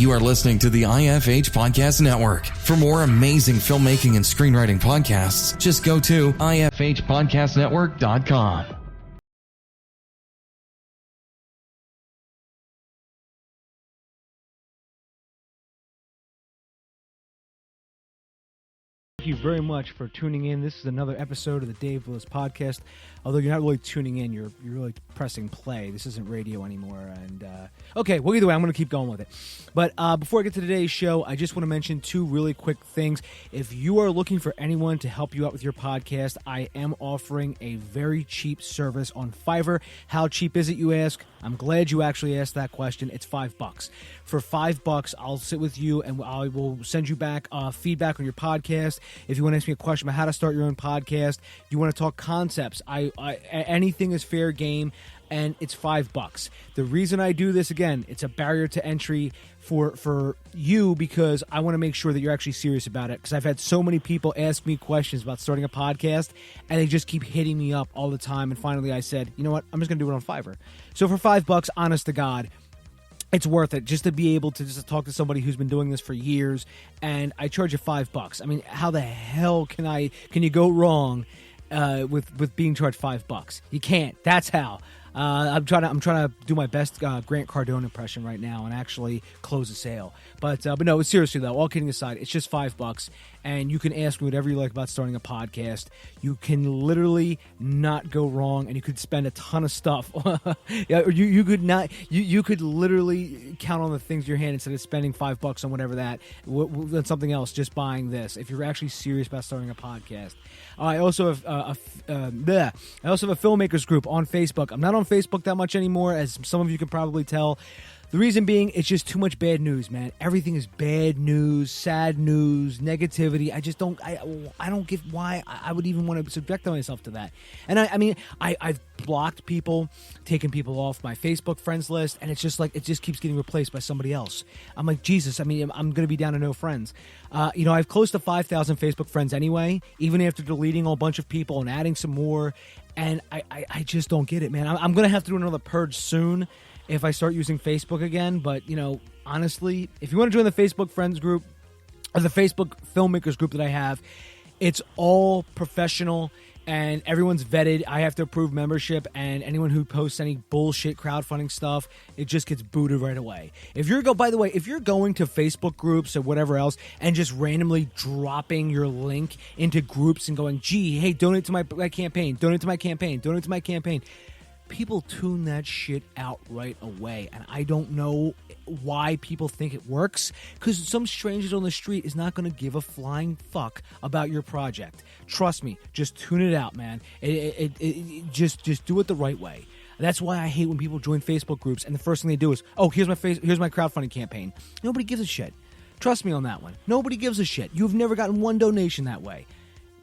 You are listening to the IFH Podcast Network. For more amazing filmmaking and screenwriting podcasts, just go to ifhpodcastnetwork.com. Thank you very much for tuning in. This is another episode of the Dave Willis Podcast. Although you're not really tuning in, you're really pressing play. This isn't radio anymore. And okay, well, either way, I'm going to keep going with it. But before I get to today's show, I just want to mention two really quick things. If you are looking for anyone to help you out with your podcast, I am offering a very cheap service on Fiverr. How cheap is it, you ask? I'm glad you actually asked that question. It's $5. For $5, I'll sit with you and I will send you back feedback on your podcast. If you want to ask me a question about how to start your own podcast, you want to talk concepts, anything is fair game, and it's $5. The reason I do this, again, it's a barrier to entry for you because I want to make sure that you're actually serious about it, because I've had so many people ask me questions about starting a podcast, and they just keep hitting me up all the time, and finally I said, you know what, I'm just going to do it on Fiverr. So for $5, honest to God, it's worth it just to be able to just talk to somebody who's been doing this for years, and I charge you $5. I mean, how the hell can you go wrong with being charged $5? You can't. That's how. I'm trying to do my best Grant Cardone impression right now and actually close a sale. But no, seriously though, all kidding aside, it's just $5, and you can ask me whatever you like about starting a podcast. You can literally not go wrong, and you could spend a ton of stuff. you could not. You could literally count on the things in your hand instead of spending $5 on whatever that on something else. Just buying this if you're actually serious about starting a podcast. I also have a filmmakers group on Facebook. I'm not on Facebook that much anymore, as some of you can probably tell. The reason being, it's just too much bad news, man. Everything is bad news, sad news, negativity. I just don't. I don't get why I would even want to subject myself to that. And I've blocked people, taken people off my Facebook friends list, and it's just like it just keeps getting replaced by somebody else. I'm like, Jesus. I mean, I'm going to be down to no friends. I have close to 5,000 Facebook friends anyway, even after deleting a whole bunch of people and adding some more. And I just don't get it, man. I'm going to have to do another purge soon if I start using Facebook again. But, honestly, if you want to join the Facebook friends group or the Facebook filmmakers group that I have, it's all professional and everyone's vetted. I have to approve membership, and anyone who posts any bullshit crowdfunding stuff, it just gets booted right away. By the way, if you're going to Facebook groups or whatever else and just randomly dropping your link into groups and going, gee, hey, donate to my campaign, donate to my campaign, donate to my campaign, people tune that shit out right away, and I don't know why people think it works, because some strangers on the street is not going to give a flying fuck about your project. Trust me, just tune it out, man. Just do it the right way. That's why I hate when people join Facebook groups and the first thing they do is, oh, here's my crowdfunding campaign. Nobody gives a shit. Trust me on that one. Nobody gives a shit. You've never gotten one donation that way.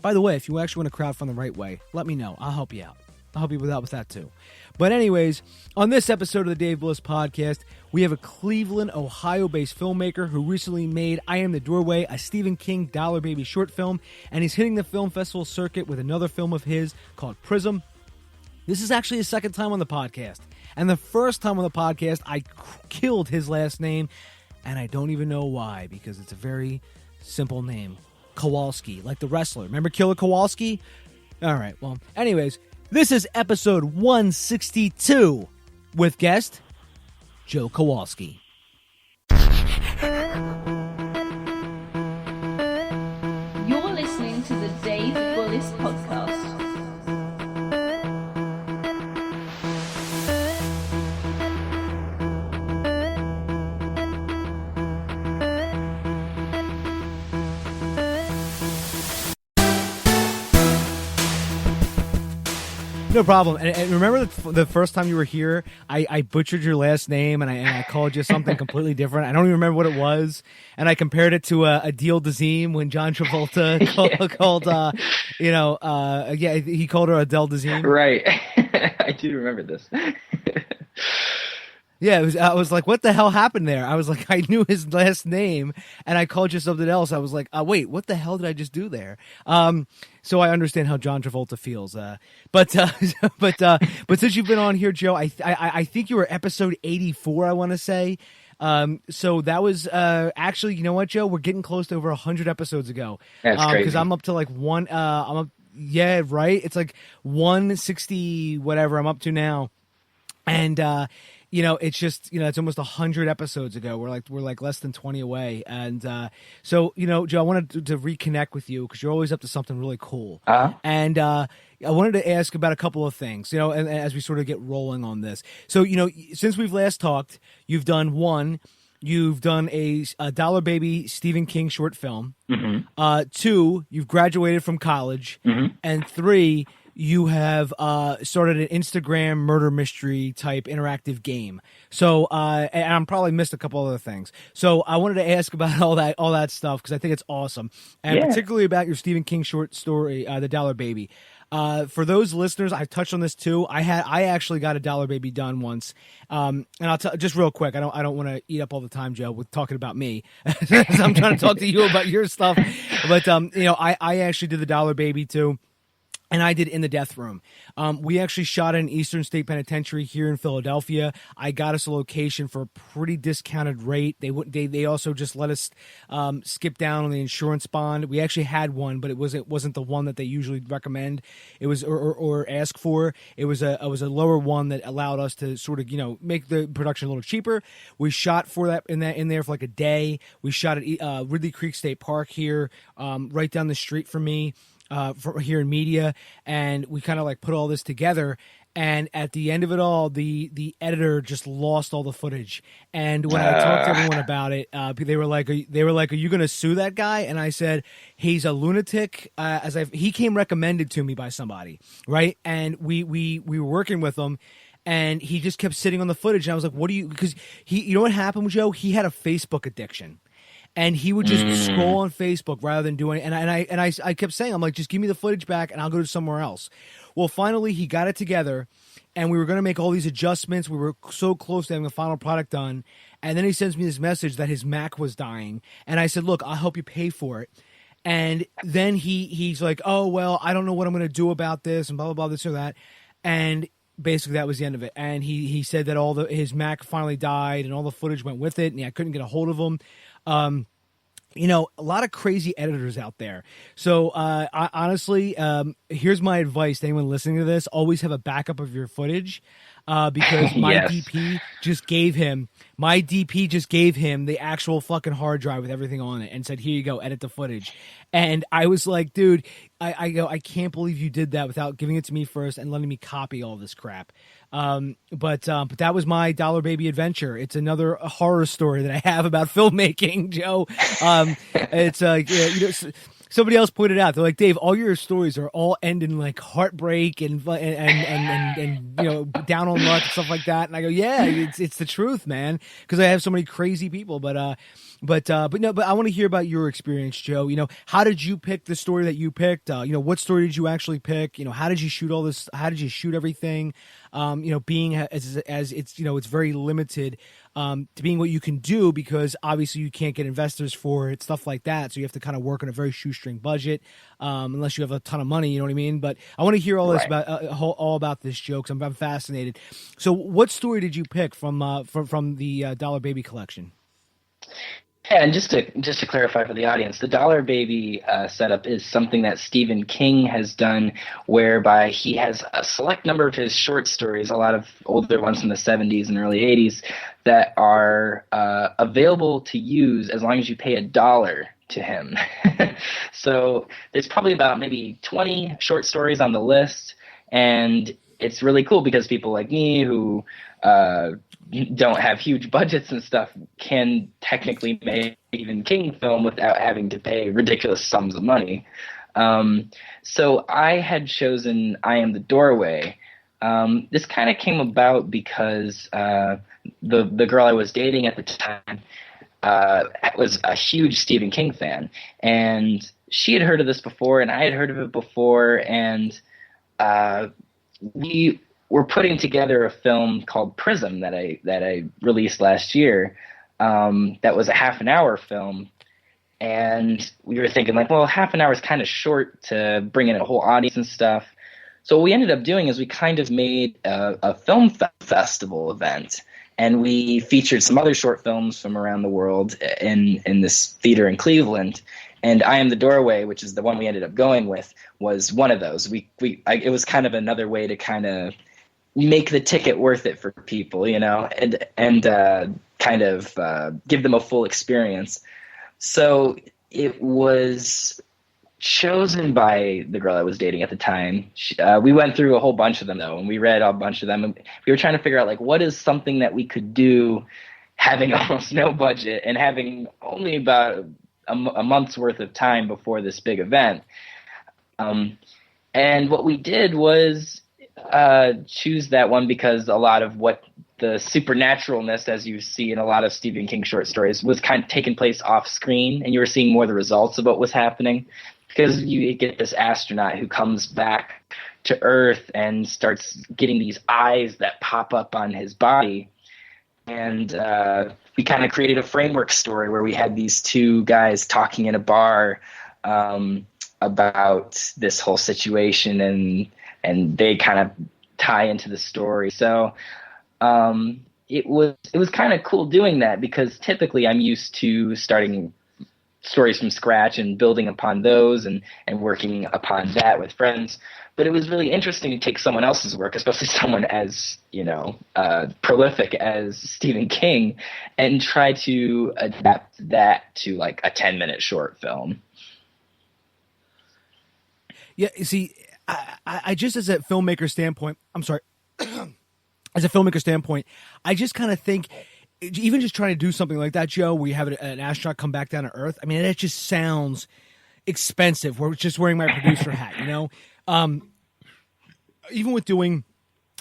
By the way, if you actually want to crowdfund the right way, let me know. I'll help you out. I'll help you out with that too. But anyways, on this episode of the Dave Willis Podcast, we have a Cleveland, Ohio-based filmmaker who recently made I Am the Doorway, a Stephen King Dollar Baby short film, and he's hitting the film festival circuit with another film of his called Prism. This is actually his second time on the podcast. And the first time on the podcast, I killed his last name, and I don't even know why, because it's a very simple name. Kowalski, like the wrestler. Remember Killer Kowalski? All right, well, anyways, this is episode 162 with guest Joe Kowalski. You're listening to the Dave Willis Podcast. No problem. And remember the first time you were here, I butchered your last name and I called you something completely different. I don't even remember what it was. And I compared it to Adele Dazeem when John Travolta he called her Adele Dazeem. Right. I do remember this. Yeah, I was like, what the hell happened there? I was like, I knew his last name, and I called you something else. I was like, wait, what the hell did I just do there? So I understand how John Travolta feels. But since you've been on here, Joe, I think you were episode 84, I want to say. So that was actually, you know what, Joe? We're getting close to over 100 episodes ago. That's crazy. Because I'm up to like yeah, right. It's like 160 whatever I'm up to now, and it's just it's almost 100 episodes ago. We're like less than 20 away, and so Joe, I wanted to reconnect with you because you're always up to something really cool, and I wanted to ask about a couple of things, and as we sort of get rolling on this. So since we've last talked, you've done a Dollar Baby Stephen King short film. Mm-hmm. 2, you've graduated from college. Mm-hmm. And 3, you have started an Instagram murder mystery type interactive game. So, and I'm probably missed a couple other things. So I wanted to ask about all that stuff because I think it's awesome, and particularly about your Stephen King short story, The Dollar Baby. For those listeners, I've touched on this too. I actually got a Dollar Baby done once, and I'll tell just real quick. I don't want to eat up all the time, Joe, with talking about me. I'm trying to talk to you about your stuff, but I actually did the Dollar Baby too. And I did In the Death Room. We actually shot in Eastern State Penitentiary here in Philadelphia. I got us a location for a pretty discounted rate. They also just let us skip down on the insurance bond. We actually had one, but it wasn't the one that they usually recommend. It was or ask for. It was a lower one that allowed us to sort of make the production a little cheaper. We shot for that in there for like a day. We shot at Ridley Creek State Park here, right down the street from me. Here in media, and we kind of like put all this together, and at the end of it all, the editor just lost all the footage. And when I talked to everyone about it, they were like, "Are you going to sue that guy?" And I said, "He's a lunatic." He came recommended to me by somebody, right? And we were working with him. And he just kept sitting on the footage, and I was like, "What do you?" Because you know what happened, Joe? He had a Facebook addiction. And he would just scroll on Facebook rather than doing it. And I kept saying, I'm like, just give me the footage back and I'll go to somewhere else. Well, finally, he got it together, and we were going to make all these adjustments. We were so close to having the final product done. And then he sends me this message that his Mac was dying. And I said, look, I'll help you pay for it. And then he's like, oh, well, I don't know what I'm going to do about this and blah, blah, blah, this or that. And basically that was the end of it. And he said that his Mac finally died and all the footage went with it, and I couldn't get a hold of him. A lot of crazy editors out there. So I honestly, here's my advice to anyone listening to this: always have a backup of your footage, because my DP just gave him the actual fucking hard drive with everything on it and said, "Here you go, edit the footage." And I was like, dude, I can't believe you did that without giving it to me first and letting me copy all this crap. But that was my Dollar Baby adventure. It's another horror story that I have about filmmaking, Joe. It's somebody else pointed out, they're like, Dave, all your stories are all end in like heartbreak and down on luck and stuff like that. And I go, yeah, it's the truth, man, because I have so many crazy people. But I want to hear about your experience, Joe. How did you pick the story that you picked? What story did you actually pick? How did you shoot all this? How did you shoot everything? Being as it's very limited to being what you can do, because obviously you can't get investors for it, stuff like that. So you have to kind of work on a very shoestring budget, unless you have a ton of money. You know what I mean? But I want to hear all this about all about this, Joe, because I'm fascinated. So, what story did you pick from the Dollar Baby collection? Yeah, and just to clarify for the audience, the Dollar Baby setup is something that Stephen King has done, whereby he has a select number of his short stories, a lot of older ones from the 70s and early 80s, that are available to use as long as you pay $1 to him. So there's probably about maybe 20 short stories on the list, and it's really cool because people like me who don't have huge budgets and stuff can technically make even King film without having to pay ridiculous sums of money. So I had chosen I Am the Doorway. This kind of came about because the girl I was dating at the time was a huge Stephen King fan, and she had heard of this before, and I had heard of it before, and we were putting together a film called Prism that I released last year. That was a half an hour film, and we were thinking like, well, half an hour is kind of short to bring in a whole audience and stuff. So what we ended up doing is we kind of made a film festival event, and we featured some other short films from around the world in this theater in Cleveland. And I Am the Doorway, which is the one we ended up going with, was one of those. It was kind of another way to kind of make the ticket worth it for people, you know, and kind of give them a full experience. So it was chosen by the girl I was dating at the time. We went through a whole bunch of them, though, and we read a bunch of them. And we were trying to figure out, like, what is something that we could do having almost no budget and having only about a month's worth of time before this big event. And what we did was choose that one because a lot of what the supernaturalness, as you see in a lot of Stephen King short stories, was kind of taking place off screen, and you were seeing more the results of what was happening. Because you get this astronaut who comes back to Earth and starts getting these eyes that pop up on his body. And we kind of created a framework story where we had these two guys talking in a bar about this whole situation, and they kind of tie into the story. So it was kind of cool doing that, because typically I'm used to starting stories from scratch and building upon those and working upon that with friends. But it was really interesting to take someone else's work, especially someone as, you know, prolific as Stephen King, and try to adapt that to like a 10-minute short film. Yeah, you see, I just, as a filmmaker standpoint, as a filmmaker standpoint, I just kind of think, even just trying to do something like that, Joe, where you have an astronaut come back down to Earth, I mean, it just sounds expensive. We're just wearing my producer hat, you know? Even with doing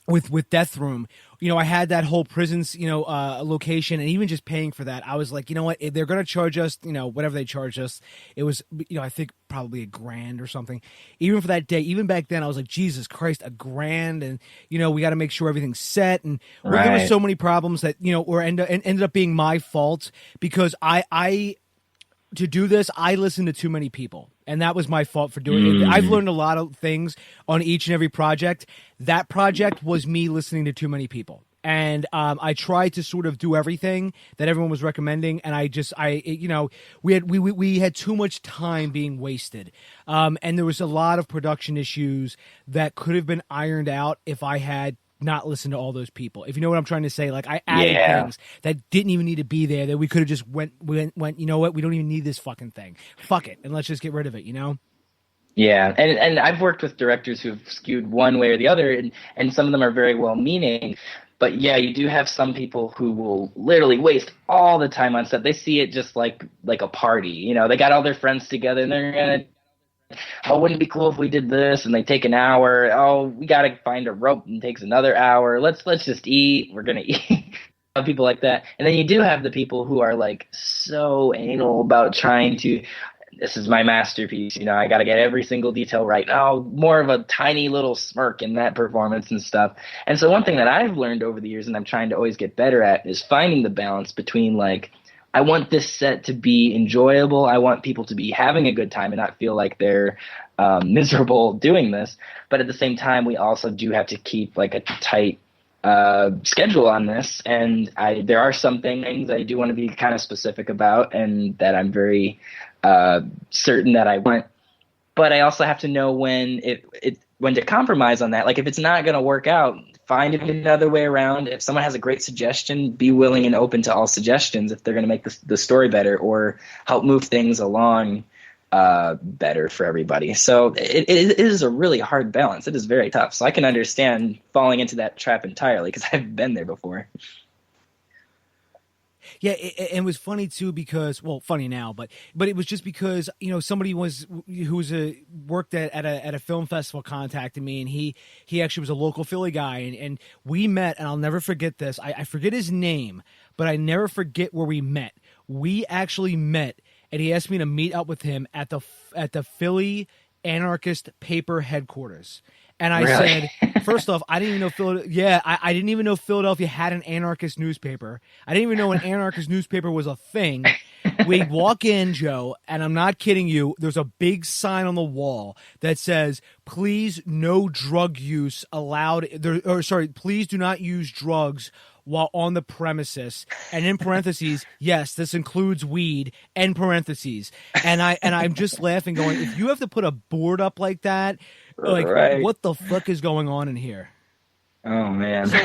with Death Room, you know, I had that whole prisons, you know, location, and even just paying for that, I was like, you know what, if they're going to charge us, you know, whatever they charge us, it was, you know, I think probably $1,000 or something. Even for that day, even back then, I was like, Jesus Christ, $1,000, and, you know, we got to make sure everything's set, and there were so many problems that, you know, ended up being my fault, because to do this, I listened to too many people, and that was my fault for doing it. I've learned a lot of things on each and every project. That project was me listening to too many people, and I tried to sort of do everything that everyone was recommending, and you know, we had too much time being wasted, and there was a lot of production issues that could have been ironed out if I had not listen to all those people. If you know what I'm trying to say, like I added things that didn't even need to be there, that we could have just went, you know what, we don't even need this fucking thing. Fuck it, and let's just get rid of it, you know? Yeah, and I've worked with directors who've skewed one way or the other, and some of them are very well-meaning. But yeah, you do have some people who will literally waste all the time on set. They see it just like a party. You know, they got all their friends together, and they're going to, oh, wouldn't it be cool if we did this? And they take an hour. Oh, we got to find a rope, and it takes another hour. Let's just eat. We're going to eat. People like that. And then you do have the people who are like so anal about trying to, this is my masterpiece. You know, I got to get every single detail right. Oh, more of a tiny little smirk in that performance and stuff. And so one thing that I've learned over the years, and I'm trying to always get better at, is finding the balance between, like, I want this set to be enjoyable. I want people to be having a good time and not feel like they're miserable doing this. But at the same time, we also do have to keep like a tight schedule on this. And there are some things I do want to be kind of specific about, and that I'm very certain that I want. But I also have to know when to compromise on that. Like, if it's not going to work out, find another way around. If someone has a great suggestion, be willing and open to all suggestions if they're going to make the story better or help move things along better for everybody. So it is a really hard balance. It is very tough. So I can understand falling into that trap entirely, because I've been there before. Yeah, it was funny too, because, well, funny now, but it was just because, you know, somebody who worked at a film festival contacted me, and he actually was a local Philly guy, and we met, and I'll never forget this. I forget his name, but I never forget where we met. We actually met, and he asked me to meet up with him at the Philly Anarchist Paper headquarters. And I said, first off, I didn't even know I didn't even know Philadelphia had an anarchist newspaper. I didn't even know an anarchist newspaper was a thing. We walk in, Joe, and I'm not kidding you, there's a big sign on the wall that says, please, no drug use allowed, please do not use drugs while on the premises, and in parentheses, yes, this includes weed, end parentheses. And I'm just laughing, going, if you have to put a board up like that, like, Right. what the fuck is going on in here? Oh man. So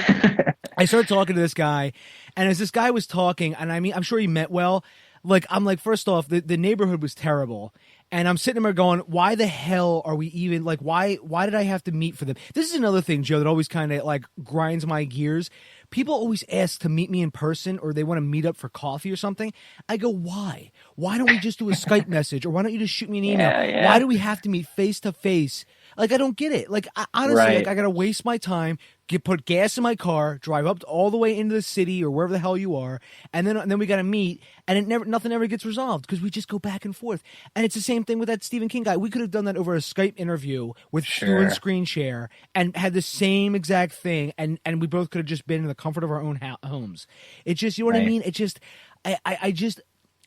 I started talking to this guy, and as this guy was talking, and I mean, I'm sure he meant well. Like, I'm like, first off, the neighborhood was terrible. And I'm sitting there going, why the hell are we even, like, why did I have to meet for them? This is another thing, Joe, that always kind of, like, grinds my gears. People always ask to meet me in person, or they want to meet up for coffee or something. I go, why? Why don't we just do a Skype message, or why don't you just shoot me an email? Yeah. Why do we have to meet face to face? Like, I don't get it. Like, honestly, Right. like, I got to waste my time, put gas in my car, drive up all the way into the city or wherever the hell you are, and then we got to meet, and nothing ever gets resolved because we just go back and forth. And it's the same thing with that Stephen King guy. We could have done that over a Skype interview with Stu and Screen Share and had the same exact thing, and we both could have just been in the comfort of our own homes. It's just, you know what I mean? It just, I just.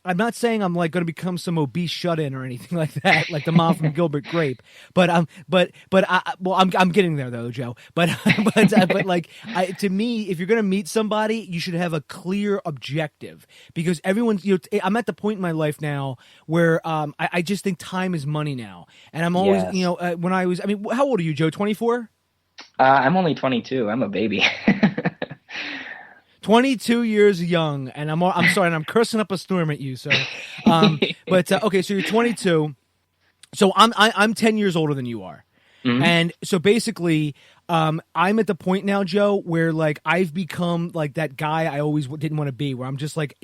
I'm not saying I'm like going to become some obese shut-in or anything like that, like the mom from Gilbert Grape. But I'm getting there though, Joe. But like, to me, if you're going to meet somebody, you should have a clear objective, because everyone's, I'm at the point in my life now where I just think time is money now, and I'm always, when I was, I mean, how old are you, Joe? 24? I'm only 22. I'm a baby. 22 years young, and I'm sorry, and I'm cursing up a storm at you. So, okay, so you're 22. So I'm 10 years older than you are, and so basically, I'm at the point now, Joe, where like I've become like that guy I always didn't want to be, where I'm just like,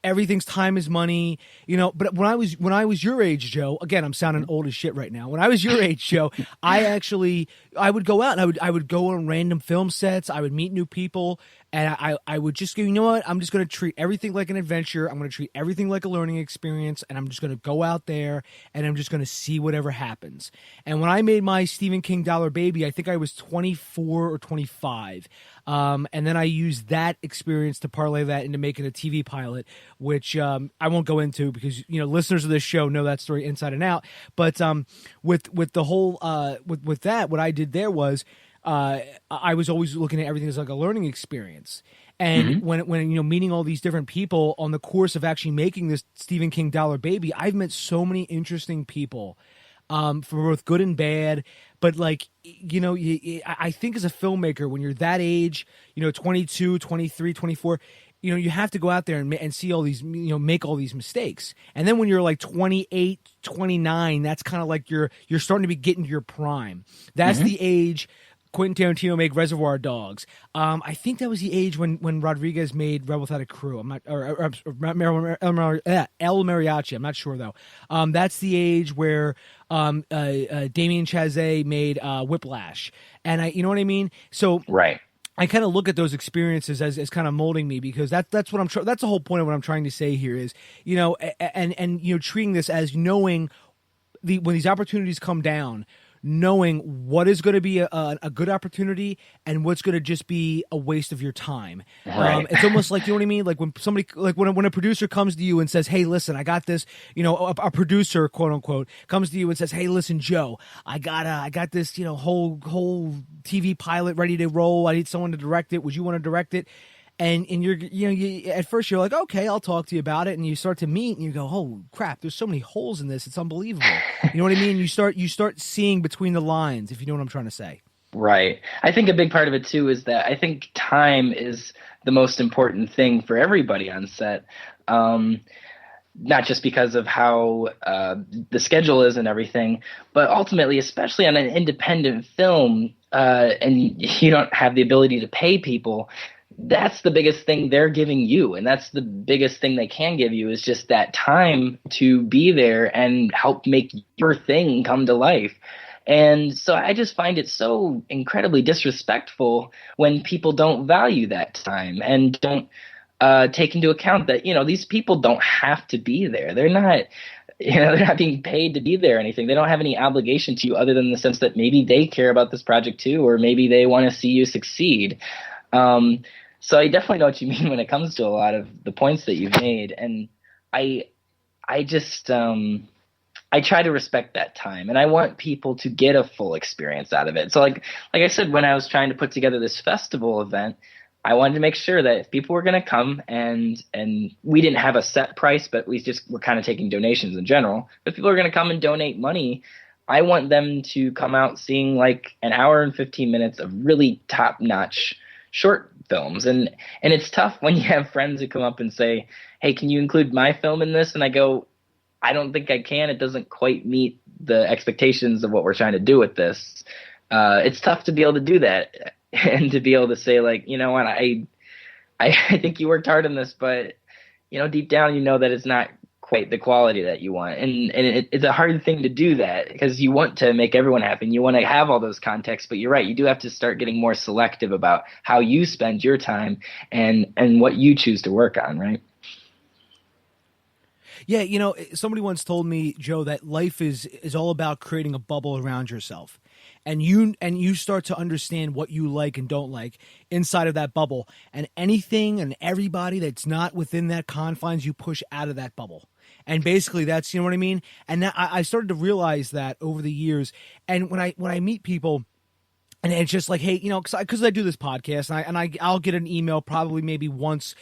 everything's time is money, But when I was your age, Joe, again, I'm sounding old as shit right now. When I was your age, Joe, I would go out and I would go on random film sets. I would meet new people, and I would just go, you know what? I'm just going to treat everything like an adventure. I'm going to treat everything like a learning experience, and I'm just going to go out there and I'm just going to see whatever happens. And when I made my Stephen King Dollar Baby, I think I was 24 or 25. And then I used that experience to parlay that into making a TV pilot, which I won't go into because listeners of this show know that story inside and out. But with the whole with that, what I did there was I was always looking at everything as like a learning experience. And when meeting all these different people on the course of actually making this Stephen King Dollar Baby, I've met so many interesting people. For both good and bad, but like, I think as a filmmaker, when you're that age, 22, 23, 24, you have to go out there and see all these, make all these mistakes. And then when you're like 28, 29, that's kind of like you're starting to be getting to your prime. That's the age Quentin Tarantino made Reservoir Dogs. I think that was the age when Rodriguez made Rebel Without a Crew. I'm not, or El Mariachi. I'm not sure though. That's the age where Damien Chazelle made Whiplash, and you know what I mean. So Right. I kind of look at those experiences as kind of molding me, because that's what that's the whole point of what I'm trying to say here is, and treating this as knowing when these opportunities come down, knowing what is going to be a good opportunity and what's going to just be a waste of your time. Right. It's almost like, you know what I mean? Like when somebody, like when a producer comes to you and says, hey, listen, I got this, a producer, quote unquote, comes to you and says, hey, listen, Joe, I got this, whole TV pilot ready to roll. I need someone to direct it. Would you want to direct it? And you're, at first you're like, okay, I'll talk to you about it. And you start to meet and you go, oh crap, there's so many holes in this. It's unbelievable. You know what I mean? You start seeing between the lines, if you know what I'm trying to say. Right. I think a big part of it too is that I think time is the most important thing for everybody on set. Not just because of how the schedule is and everything, but ultimately, especially on an independent film, and you don't have the ability to pay people, that's the biggest thing they're giving you. And that's the biggest thing they can give you, is just that time to be there and help make your thing come to life. And so I just find it so incredibly disrespectful when people don't value that time and don't take into account that, these people don't have to be there. They're not, they're not being paid to be there or anything. They don't have any obligation to you other than the sense that maybe they care about this project too, or maybe they want to see you succeed. So I definitely know what you mean when it comes to a lot of the points that you've made. And I just, I try to respect that time, and I want people to get a full experience out of it. So like I said, when I was trying to put together this festival event, I wanted to make sure that if people were going to come, and we didn't have a set price, but we just were kind of taking donations in general. If people are going to come and donate money, I want them to come out seeing like an hour and 15 minutes of really top-notch short films. And it's tough when you have friends who come up and say, hey, can you include my film in this? And I go, I don't think I can. It doesn't quite meet the expectations of what we're trying to do with this. It's tough to be able to do that and to be able to say, like, you know what, I think you worked hard on this, but, you know, deep down, you know that it's not quite the quality that you want. And it's a hard thing to do that, because you want to make everyone happy and you want to have all those contexts. But you're right, you do have to start getting more selective about how you spend your time and what you choose to work on, right? Yeah, you know, somebody once told me, Joe, that life is all about creating a bubble around yourself. And you start to understand what you like and don't like inside of that bubble. And anything and everybody that's not within that confines, you push out of that bubble. And basically that's, you know what I mean? And that, I started to realize that over the years. And when I meet people, and it's just like, hey, you know, because I do this podcast, and I'll get an email probably maybe once,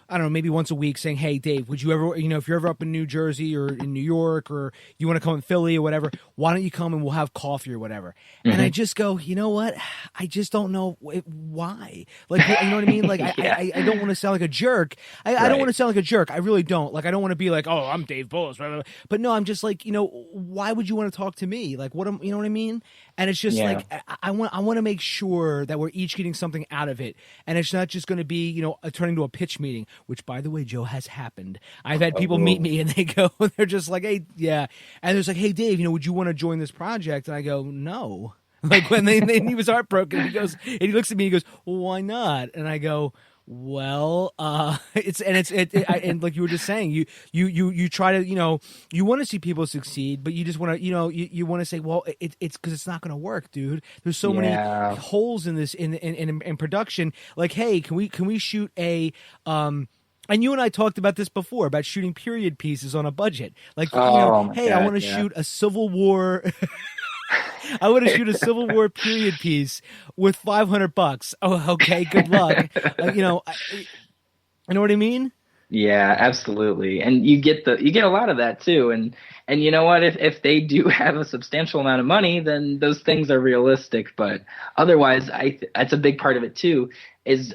I don't know, maybe once a week saying, hey, Dave, would you ever, you know, if you're ever up in New Jersey or in New York, or you want to come in Philly or whatever, why don't you come and we'll have coffee or whatever? Mm-hmm. And I just go, you know what? I just don't know why. Like, you know what I mean? Like, yeah. I don't want to sound like a jerk. I don't want to sound like a jerk. I really don't. Like, I don't want to be like, oh, I'm Dave Bullis. But no, I'm just like, you know, why would you want to talk to me? Like, what am, you know what I mean? And it's just like, I want to make sure that we're each getting something out of it. And it's not just going to be, you know, turning to a pitch meeting, which, by the way, Joe, has happened. I've had people meet me and they go, they're just like, hey, yeah. And there's like, hey, Dave, you know, would you want to join this project? And I go, no. Like, when he was heartbroken, he goes, and he looks at me, he goes, well, why not? And I go, well, and like you were just saying, you try to, you know, you want to see people succeed, but you just want to, you know, you want to say, well, it's because it's not going to work, dude. There's so many holes in this in production. Like, hey, can we shoot a and you and I talked about this before, about shooting period pieces on a budget. Like, you know, hey, God, I want to shoot a Civil War. I want to shoot a Civil War period piece with $500. Oh, okay, good luck. You know, you know what I mean? Yeah, absolutely. And you get a lot of that too. And you know what? If they do have a substantial amount of money, then those things are realistic. But otherwise, that's a big part of it too, is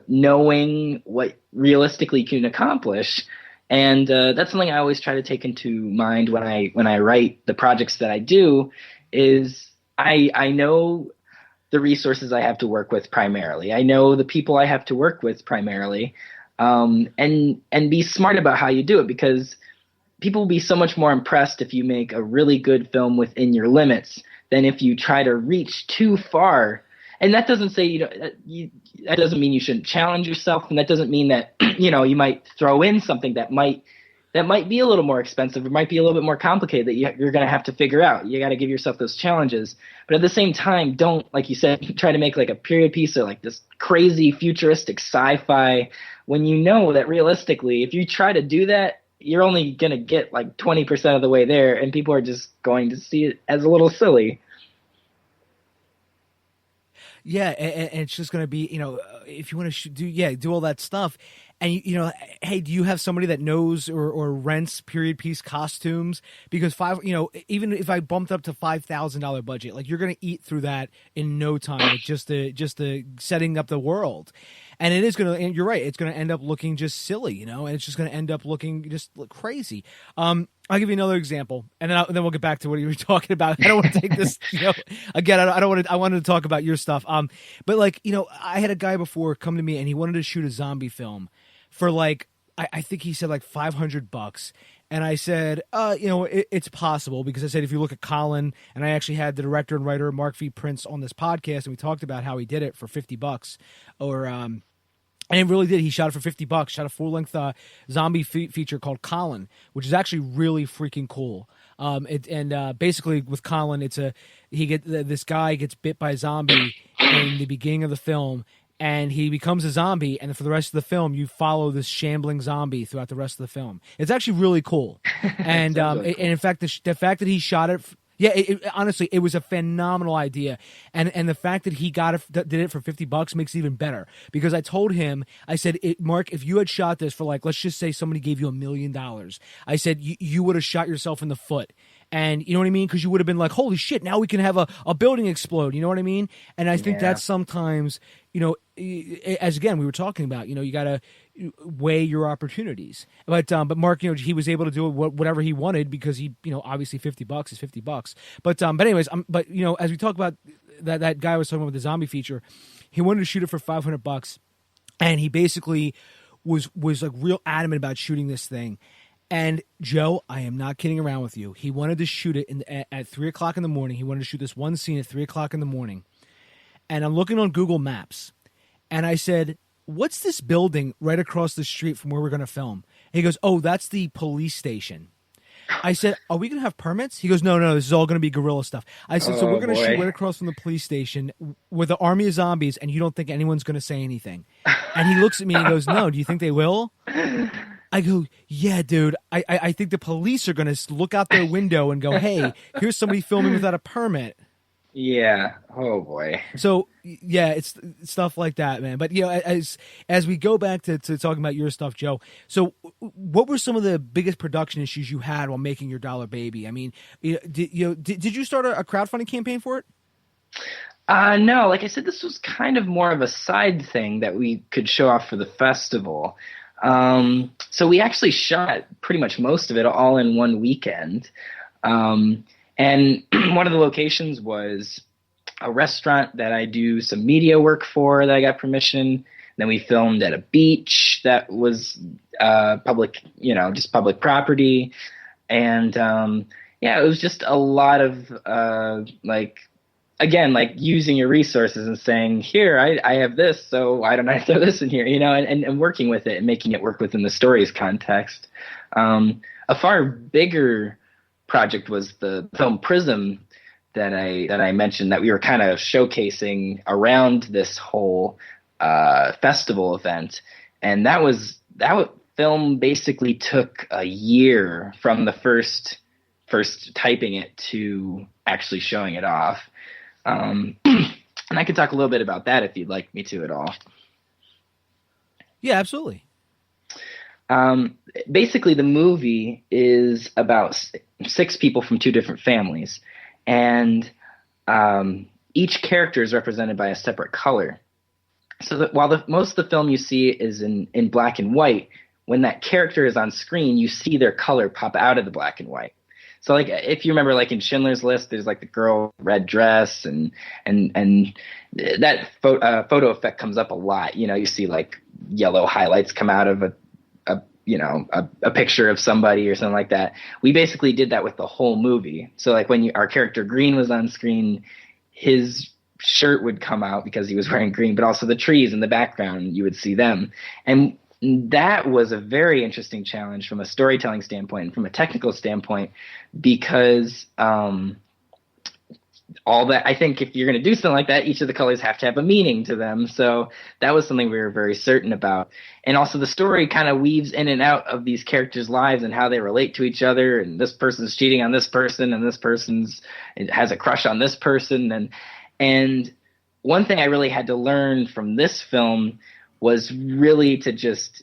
knowing what realistically you can accomplish. And that's something I always try to take into mind when I write the projects that I do. Is I know the resources I have to work with primarily. I know the people I have to work with primarily, and be smart about how you do it, because people will be so much more impressed if you make a really good film within your limits than if you try to reach too far. And that doesn't say, you know, that doesn't mean you shouldn't challenge yourself, and that doesn't mean that, you know, you might throw in something that might be a little more expensive, or might be a little bit more complicated that you're going to have to figure out. You got to give yourself those challenges. But at the same time, don't, like you said, try to make like a period piece or like this crazy futuristic sci-fi, when you know that realistically, if you try to do that, you're only going to get like 20% of the way there, and people are just going to see it as a little silly. Yeah, and it's just going to be, you know, if you want to do all that stuff. And, you know, hey, do you have somebody that knows or rents period piece costumes? Because even if I bumped up to $5,000 budget, like, you're going to eat through that in no time, like just the setting up the world. And it is going to, and you're right, it's going to end up looking just silly, you know, and it's just going to end up looking just crazy. I'll give you another example, and then we'll get back to what you were talking about. I don't want to take this, you know, again, I don't want to, I wanted to talk about your stuff. But like, you know, I had a guy before come to me and he wanted to shoot a zombie film for like, I think he said like $500. And I said, you know, it's possible, because I said, if you look at Colin, and I actually had the director and writer Mark V. Prince on this podcast, and we talked about how he did it for $50, and it really did. He shot it for $50. Shot a full-length zombie feature called Colin, which is actually really freaking cool. Basically with Colin, this guy gets bit by a zombie in the beginning of the film, and he becomes a zombie, and for the rest of the film, you follow this shambling zombie throughout the rest of the film. It's actually really cool. And really cool. And in fact, the fact that he shot it, Yeah, honestly, it was a phenomenal idea, and the fact that he did it for $50 makes it even better. Because I told him, I said, Mark, if you had shot this for like, let's just say somebody gave you $1 million, I said you would have shot yourself in the foot. And you know what I mean? Because you would have been like, holy shit, now we can have a building explode. You know what I mean? And I think that's sometimes, as again, we were talking about, you got to weigh your opportunities. But Mark, he was able to do whatever he wanted because he, obviously $50 is $50. But anyways, as we talk about that guy I was talking about with the zombie feature, he wanted to shoot it for $500, and he basically was like real adamant about shooting this thing. And Joe, I am not kidding around with you. He wanted to shoot it at 3 o'clock in the morning. He wanted to shoot this one scene at 3 o'clock in the morning. And I'm looking on Google Maps, and I said, what's this building right across the street from where we're going to film? And he goes, oh, that's the police station. I said, are we going to have permits? He goes, no, this is all going to be guerrilla stuff. I said, so we're going to shoot right across from the police station with an army of zombies, and you don't think anyone's going to say anything? And he looks at me and goes, no, do you think they will? I go, yeah, dude, I think the police are going to look out their window and go, hey, here's somebody filming without a permit. Yeah. Oh, boy. So, yeah, it's stuff like that, man. But, as we go back to talking about your stuff, Joe, so what were some of the biggest production issues you had while making your Dollar Baby? I mean, did you start a crowdfunding campaign for it? No, like I said, this was kind of more of a side thing that we could show off for the festival. So we actually shot pretty much most of it all in one weekend. And one of the locations was a restaurant that I do some media work for that I got permission. Then we filmed at a beach that was public, just public property. And it was just a lot of using your resources and saying, here, I have this, so why don't I throw this in here, and working with it and making it work within the story's context. A far bigger project was the film Prism that I mentioned that we were kind of showcasing around this whole festival event. And that film basically took a year from the first typing it to actually showing it off. And I could talk a little bit about that if you'd like me to at all. Yeah, absolutely. Basically, the movie is about 6 people from 2 different families, and each character is represented by a separate color. So that while most of the film you see is in black and white, when that character is on screen, you see their color pop out of the black and white. So, like, if you remember, like in Schindler's List, there's like the girl red dress, and that photo effect comes up a lot. You see like yellow highlights come out of a picture of somebody or something like that. We basically did that with the whole movie. So, like when our character Green was on screen, his shirt would come out because he was wearing green, but also the trees in the background, you would see them. And that was a very interesting challenge from a storytelling standpoint and from a technical standpoint, because all that, I think if you're going to do something like that, each of the colors have to have a meaning to them. So that was something we were very certain about. And also the story kind of weaves in and out of these characters' lives and how they relate to each other. And this person's cheating on this person, and this person's has a crush on this person. And one thing I really had to learn from this film was really to just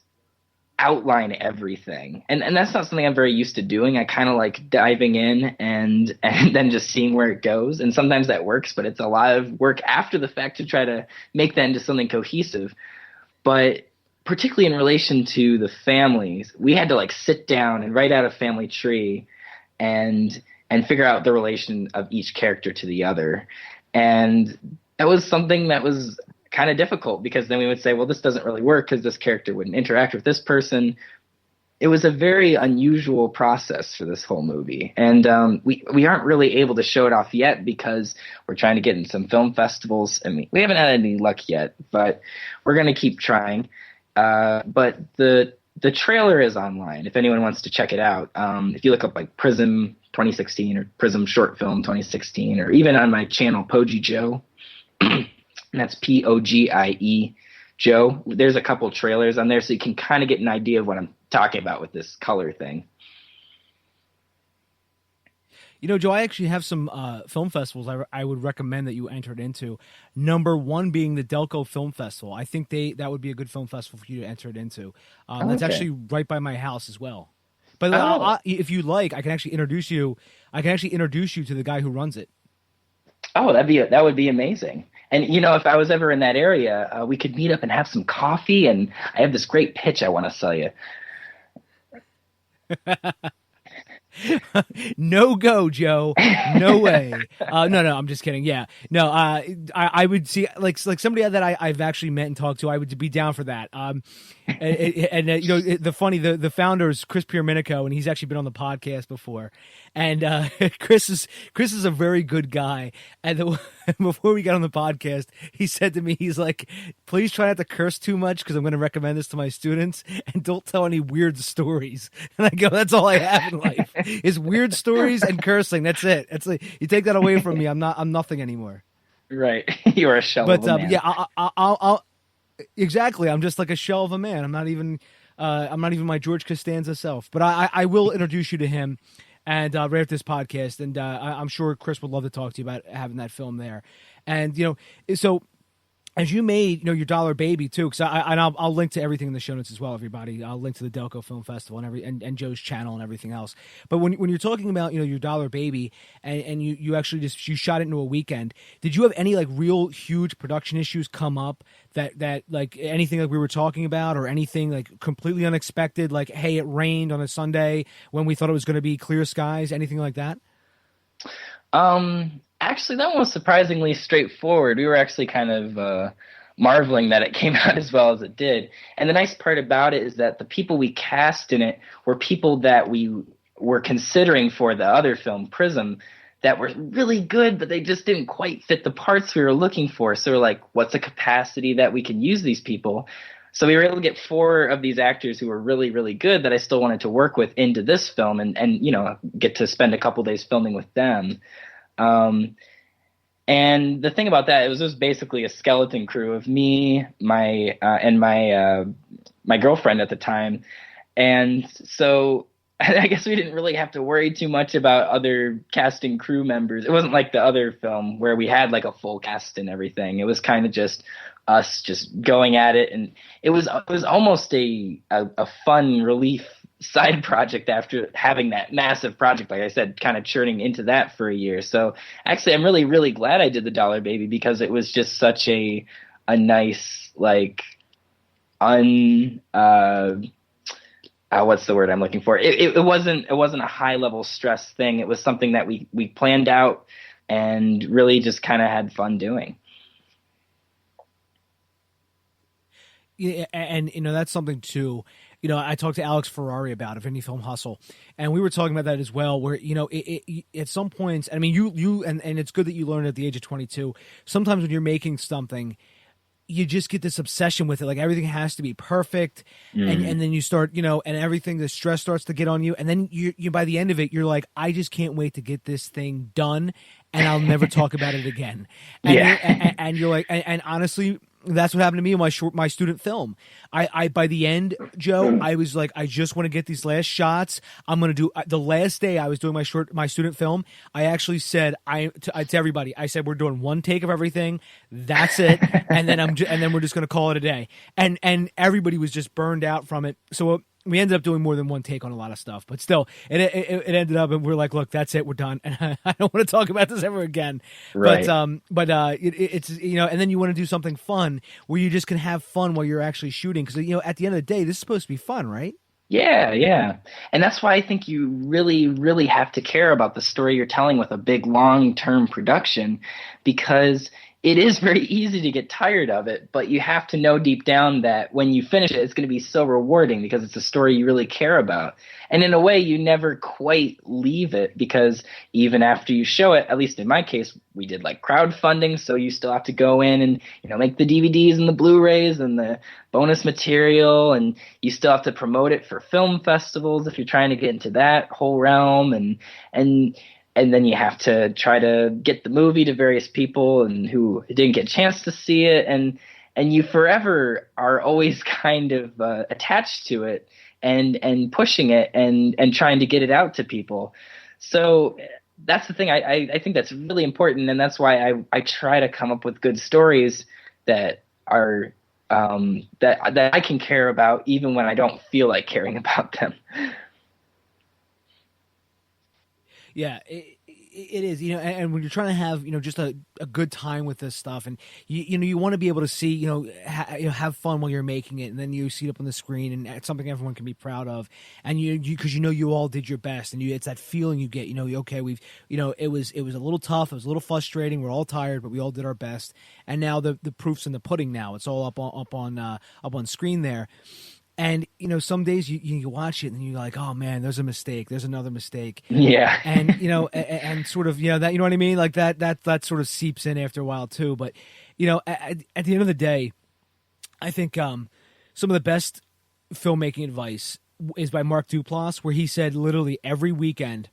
outline everything. And that's not something I'm very used to doing. I kind of like diving in and then just seeing where it goes. And sometimes that works, but it's a lot of work after the fact to try to make that into something cohesive. But particularly in relation to the families, we had to like sit down and write out a family tree and figure out the relation of each character to the other. And that was something that was kind of difficult, because then we would say, well, this doesn't really work because this character wouldn't interact with this person. It was a very unusual process for this whole movie. And we aren't really able to show it off yet because we're trying to get in some film festivals. I mean, we haven't had any luck yet, but we're going to keep trying. But the trailer is online if anyone wants to check it out. If you look up like Prism 2016 or Prism Short Film 2016, or even on my channel, Pogie Joe, and that's Pogie Joe. There's a couple trailers on there, so you can kind of get an idea of what I'm talking about with this color thing. Joe, I actually have some film festivals I would recommend that you entered into. Number one being the Delco Film Festival. I think that would be a good film festival for you to enter it into. That's actually right by my house as well. But if you like, I can actually introduce you. To the guy who runs it. Oh, that would be amazing. And if I was ever in that area, we could meet up and have some coffee. And I have this great pitch I want to sell you. No go, Joe. No way. No, I'm just kidding. Yeah. No, I would see like somebody that I've actually met and talked to. I would be down for that. The founder is Chris Pierminico, and he's actually been on the podcast before. And Chris is a very good guy. And before we got on the podcast, he said to me, he's like, "Please try not to curse too much because I'm going to recommend this to my students, and don't tell any weird stories." And I go, "That's all I have in life is weird stories and cursing. That's it. It's like you take that away from me, I'm nothing anymore." Right, you are a shell of a man. Yeah, I'll exactly. I'm just like a shell of a man. I'm not even my George Costanza self. But I will introduce you to him. And right after this podcast, and I'm sure Chris would love to talk to you about having that film there. And so as you made your Dollar Baby too, because I'll link to everything in the show notes as well, everybody. I'll link to the Delco Film Festival and Joe's channel and everything else. But when you're talking about your Dollar Baby and you actually you shot it into a weekend, did you have any like real huge production issues come up that like anything that we were talking about, or anything like completely unexpected, like hey, it rained on a Sunday when we thought it was going to be clear skies, anything like that? Actually, that one was surprisingly straightforward. We were actually kind of marveling that it came out as well as it did. And the nice part about it is that the people we cast in it were people that we were considering for the other film, Prism, that were really good, but they just didn't quite fit the parts we were looking for. So we're like, what's a capacity that we can use these people? So we were able to get 4 of these actors who were really, really good that I still wanted to work with into this film and get to spend a couple days filming with them. And the thing about that, it was basically a skeleton crew of me, my girlfriend at the time. And so I guess we didn't really have to worry too much about other casting crew members. It wasn't like the other film where we had like a full cast and everything. It was kind of just us just going at it. And it was almost a fun relief side project after having that massive project, like I said, kind of churning into that for a year. So actually, I'm really, really glad I did the Dollar Baby, because it was just such a nice, like, what's the word I'm looking for? It wasn't a high level stress thing. It was something that we planned out and really just kind of had fun doing. Yeah, and that's something too. I talked to Alex Ferrari about Indie Film Hustle, and we were talking about that as well, where, at some points, I mean, you and it's good that you learned at the age of 22, sometimes when you're making something, you just get this obsession with it. Like everything has to be perfect. And then you start, and everything, the stress starts to get on you. And then you by the end of it, you're like, I just can't wait to get this thing done, and I'll never talk about it again. And you're like, and honestly, that's what happened to me in my student film. I by the end, Joe, I was like, I just want to get these last shots. I'm going to do the last day I was doing my student film. I actually said to everybody, I said, we're doing one take of everything. That's it. And then we're just going to call it a day. And everybody was just burned out from it. So we ended up doing more than one take on a lot of stuff, but still, it ended up, and we're like, look, that's it, we're done, and I don't want to talk about this ever again. Right. But it's and then you want to do something fun where you just can have fun while you're actually shooting, because at the end of the day, this is supposed to be fun, right? Yeah, and that's why I think you really, really have to care about the story you're telling with a big, long-term production, because it is very easy to get tired of it, but you have to know deep down that when you finish it, it's going to be so rewarding because it's a story you really care about. And in a way, you never quite leave it, because even after you show it, at least in my case, we did like crowdfunding, so you still have to go in and make the DVDs and the Blu-rays and the bonus material, and you still have to promote it for film festivals if you're trying to get into that whole realm, and then you have to try to get the movie to various people and who didn't get a chance to see it. And you forever are always kind of attached to it and pushing it and trying to get it out to people. So that's the thing. I think that's really important, and that's why I try to come up with good stories that are that I can care about, even when I don't feel like caring about them. Yeah, it is, and when you're trying to have, just a good time with this stuff, and you want to be able to see, have fun while you're making it, and then you see it up on the screen, and it's something everyone can be proud of, and because you all did your best, and it's that feeling you get, okay, we've, it was a little tough, it was a little frustrating, we're all tired, but we all did our best, and now the proof's in the pudding. Now it's all up on screen there. And, some days you watch it and you're like, oh man, there's a mistake. There's another mistake. Yeah. And, and sort of, that, you know what I mean? Like that sort of seeps in after a while too. But, at the end of the day, I think some of the best filmmaking advice is by Mark Duplass, where he said literally every weekend,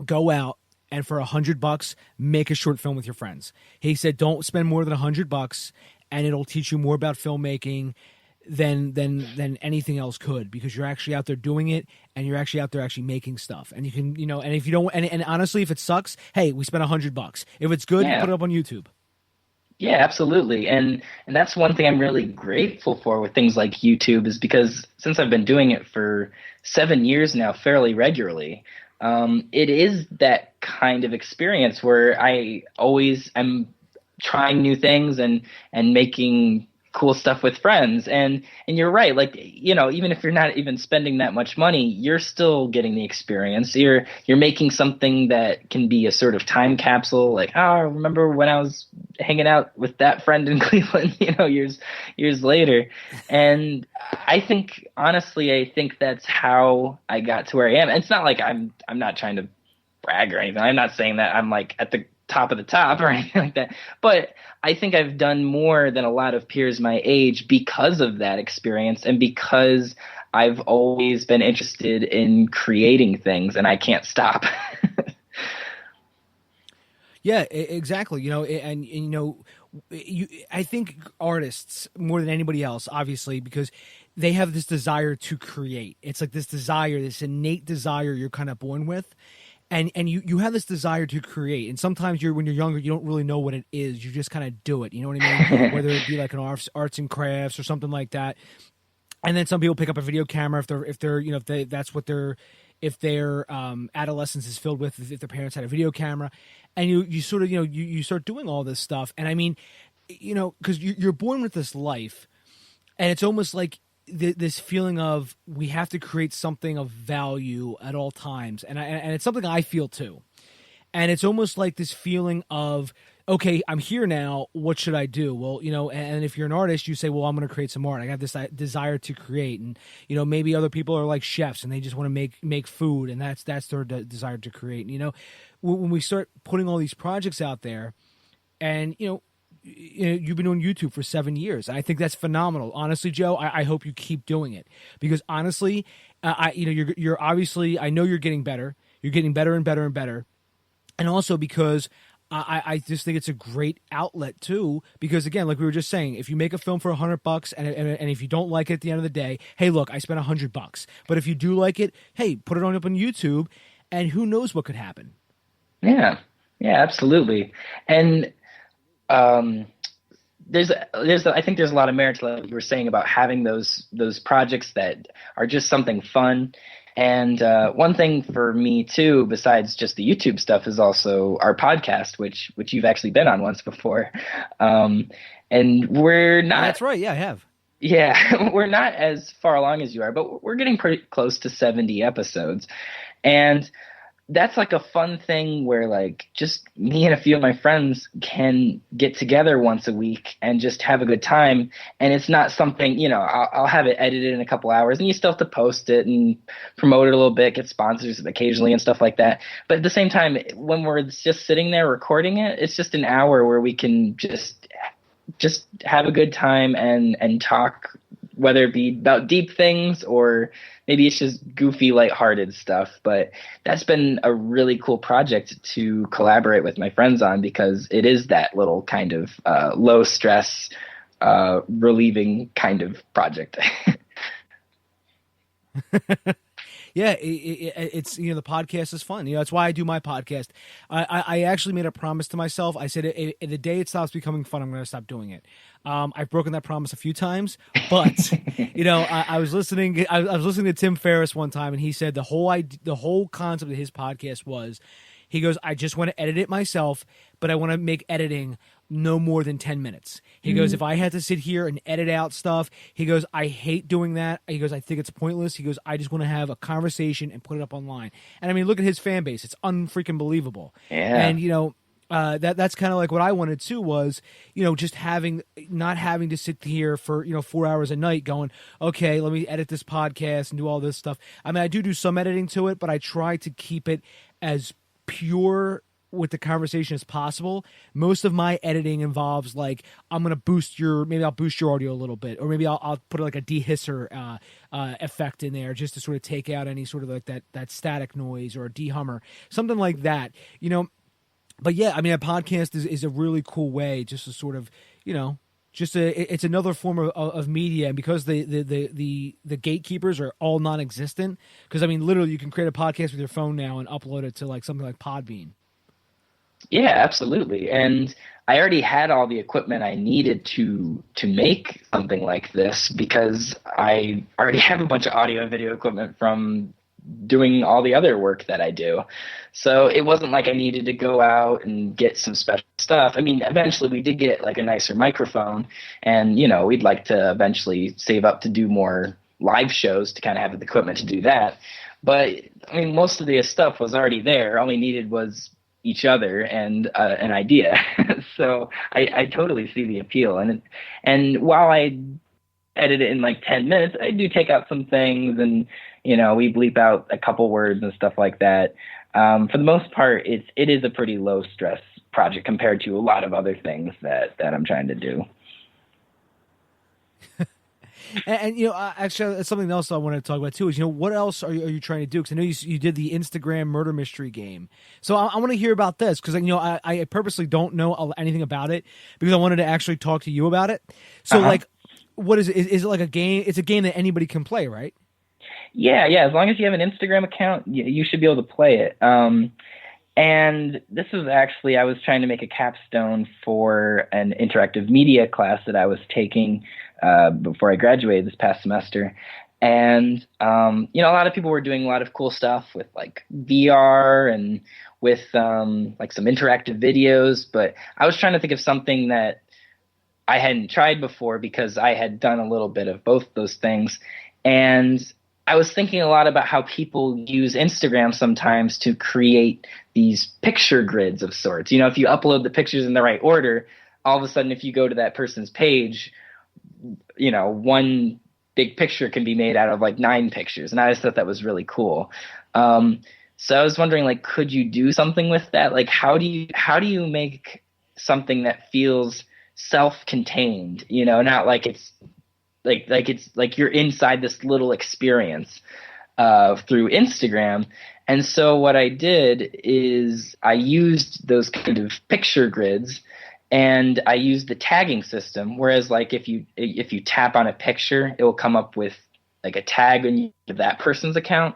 go out and for $100, make a short film with your friends. He said, don't spend more than $100 and it'll teach you more about filmmaking than anything else could, because you're actually out there doing it, and you're actually out there actually making stuff, and you can, and if you don't, and honestly, if it sucks, hey, we spent $100. If it's good, put it up on YouTube. Yeah, absolutely. And that's one thing I'm really grateful for with things like YouTube, is because since I've been doing it for 7 years now, fairly regularly, it is that kind of experience where I always am trying new things and making cool stuff with friends. And you're right. Like, even if you're not even spending that much money, you're still getting the experience. You're making something that can be a sort of time capsule. Like, oh, I remember when I was hanging out with that friend in Cleveland, years later. And I think, honestly, I think that's how I got to where I am. And it's not like I'm not trying to brag or anything. I'm not saying that I'm like at the top of the top or anything like that. But I think I've done more than a lot of peers my age because of that experience, and because I've always been interested in creating things, and I can't stop. Yeah, exactly. I think artists more than anybody else, obviously, because they have this desire to create. It's like this desire, this innate desire you're kind of born with. And you have this desire to create, and sometimes when you're younger, you don't really know what it is. You just kind of do it. You know what I mean? Whether it be like an arts and crafts or something like that. And then some people pick up a video camera if their adolescence is filled with, if their parents had a video camera, and you sort of you start doing all this stuff. And I mean, because you're born with this life, and it's almost like this feeling of we have to create something of value at all times, and it's something I feel too. And it's almost like this feeling of, okay, I'm here now, what should I do? Well, and if you're an artist, you say, well, I'm going to create some art. I got this desire to create, and maybe other people are like chefs and they just want to make food, and that's their desire to create. And, when we start putting all these projects out there, and you've been on YouTube for 7 years. I think that's phenomenal. Honestly, Joe, I hope you keep doing it, because honestly, you're obviously, I know you're getting better. You're getting better and better and better. And also because I just think it's a great outlet too, because again, like we were just saying, if you make a film for $100 and if you don't like it at the end of the day, hey, look, I spent $100. But if you do like it, hey, put it up on YouTube, and who knows what could happen. Yeah, absolutely. And I think there's a lot of merit to what you were saying about having those projects that are just something fun. And one thing for me too, besides just the YouTube stuff, is also our podcast, which you've actually been on once before. And we're not. That's right. Yeah, I have. Yeah, we're not as far along as you are, but we're getting pretty close to 70 episodes. And that's like a fun thing where like just me and a few of my friends can get together once a week and just have a good time. And it's not something, I'll have it edited in a couple hours, and you still have to post it and promote it a little bit, get sponsors occasionally and stuff like that. But at the same time, when we're just sitting there recording it, it's just an hour where we can just have a good time and talk, whether it be about deep things or maybe it's just goofy, lighthearted stuff. But that's been a really cool project to collaborate with my friends on, because it is that little kind of low stress, relieving kind of project. Yeah, it's the podcast is fun. That's why I do my podcast. I actually made a promise to myself. I said, the day it stops becoming fun, I'm going to stop doing it. I've broken that promise a few times, but I was listening. I was listening to Tim Ferriss one time, and he said the whole concept of his podcast was, he goes, I just want to edit it myself, but I want to make editing no more than 10 minutes. He goes, if I had to sit here and edit out stuff, he goes, I hate doing that. He goes, I think it's pointless. He goes, I just want to have a conversation and put it up online. And I mean, look at his fan base. It's unfreaking believable. Yeah. And, that's kind of like what I wanted too, was, just not having to sit here for, 4 hours a night going, okay, let me edit this podcast and do all this stuff. I mean, I do some editing to it, but I try to keep it as pure with the conversation as possible. Most of my editing involves like, I'll boost your audio a little bit, or maybe I'll put like a dehisser effect in there just to sort of take out any sort of like that static noise, or a dehummer, something like that, But yeah, I mean, a podcast is a really cool way just to sort of, it's another form of media. And because the gatekeepers are all non-existent, because I mean, literally you can create a podcast with your phone now and upload it to like something like Podbean. Yeah, absolutely. And I already had all the equipment I needed to make something like this, because I already have a bunch of audio and video equipment from doing all the other work that I do. So it wasn't like I needed to go out and get some special stuff. I mean, eventually we did get like a nicer microphone, and, we'd like to eventually save up to do more live shows to kind of have the equipment to do that. But I mean, most of the stuff was already there. All we needed was each other and an idea. So I totally see the appeal. And while I edit it in like 10 minutes, I do take out some things, and we bleep out a couple words and stuff like that. For the most part, it is a pretty low stress project compared to a lot of other things that I'm trying to do. And actually, that's something else I want to talk about too. Is what else are you trying to do? Because I know you did the Instagram murder mystery game. So I want to hear about this, because I purposely don't know anything about it, because I wanted to actually talk to you about it. So like, what is it? Is it like a game? It's a game that anybody can play, right? Yeah. As long as you have an Instagram account, you should be able to play it. And this is actually, I was trying to make a capstone for an interactive media class that I was taking before I graduated this past semester. And, a lot of people were doing a lot of cool stuff with like VR and with like some interactive videos. But I was trying to think of something that I hadn't tried before, because I had done a little bit of both those things. And I was thinking a lot about how people use Instagram sometimes to create these picture grids of sorts. If you upload the pictures in the right order, all of a sudden, if you go to that person's page, one big picture can be made out of like 9 pictures. And I just thought that was really cool. So I was wondering, like, could you do something with that? Like, how do you make something that feels self-contained, not like it's like you're inside this little experience through Instagram. And so what I did is I used those kind of picture grids, and I used the tagging system. Whereas like if you tap on a picture, it will come up with like a tag on that person's account.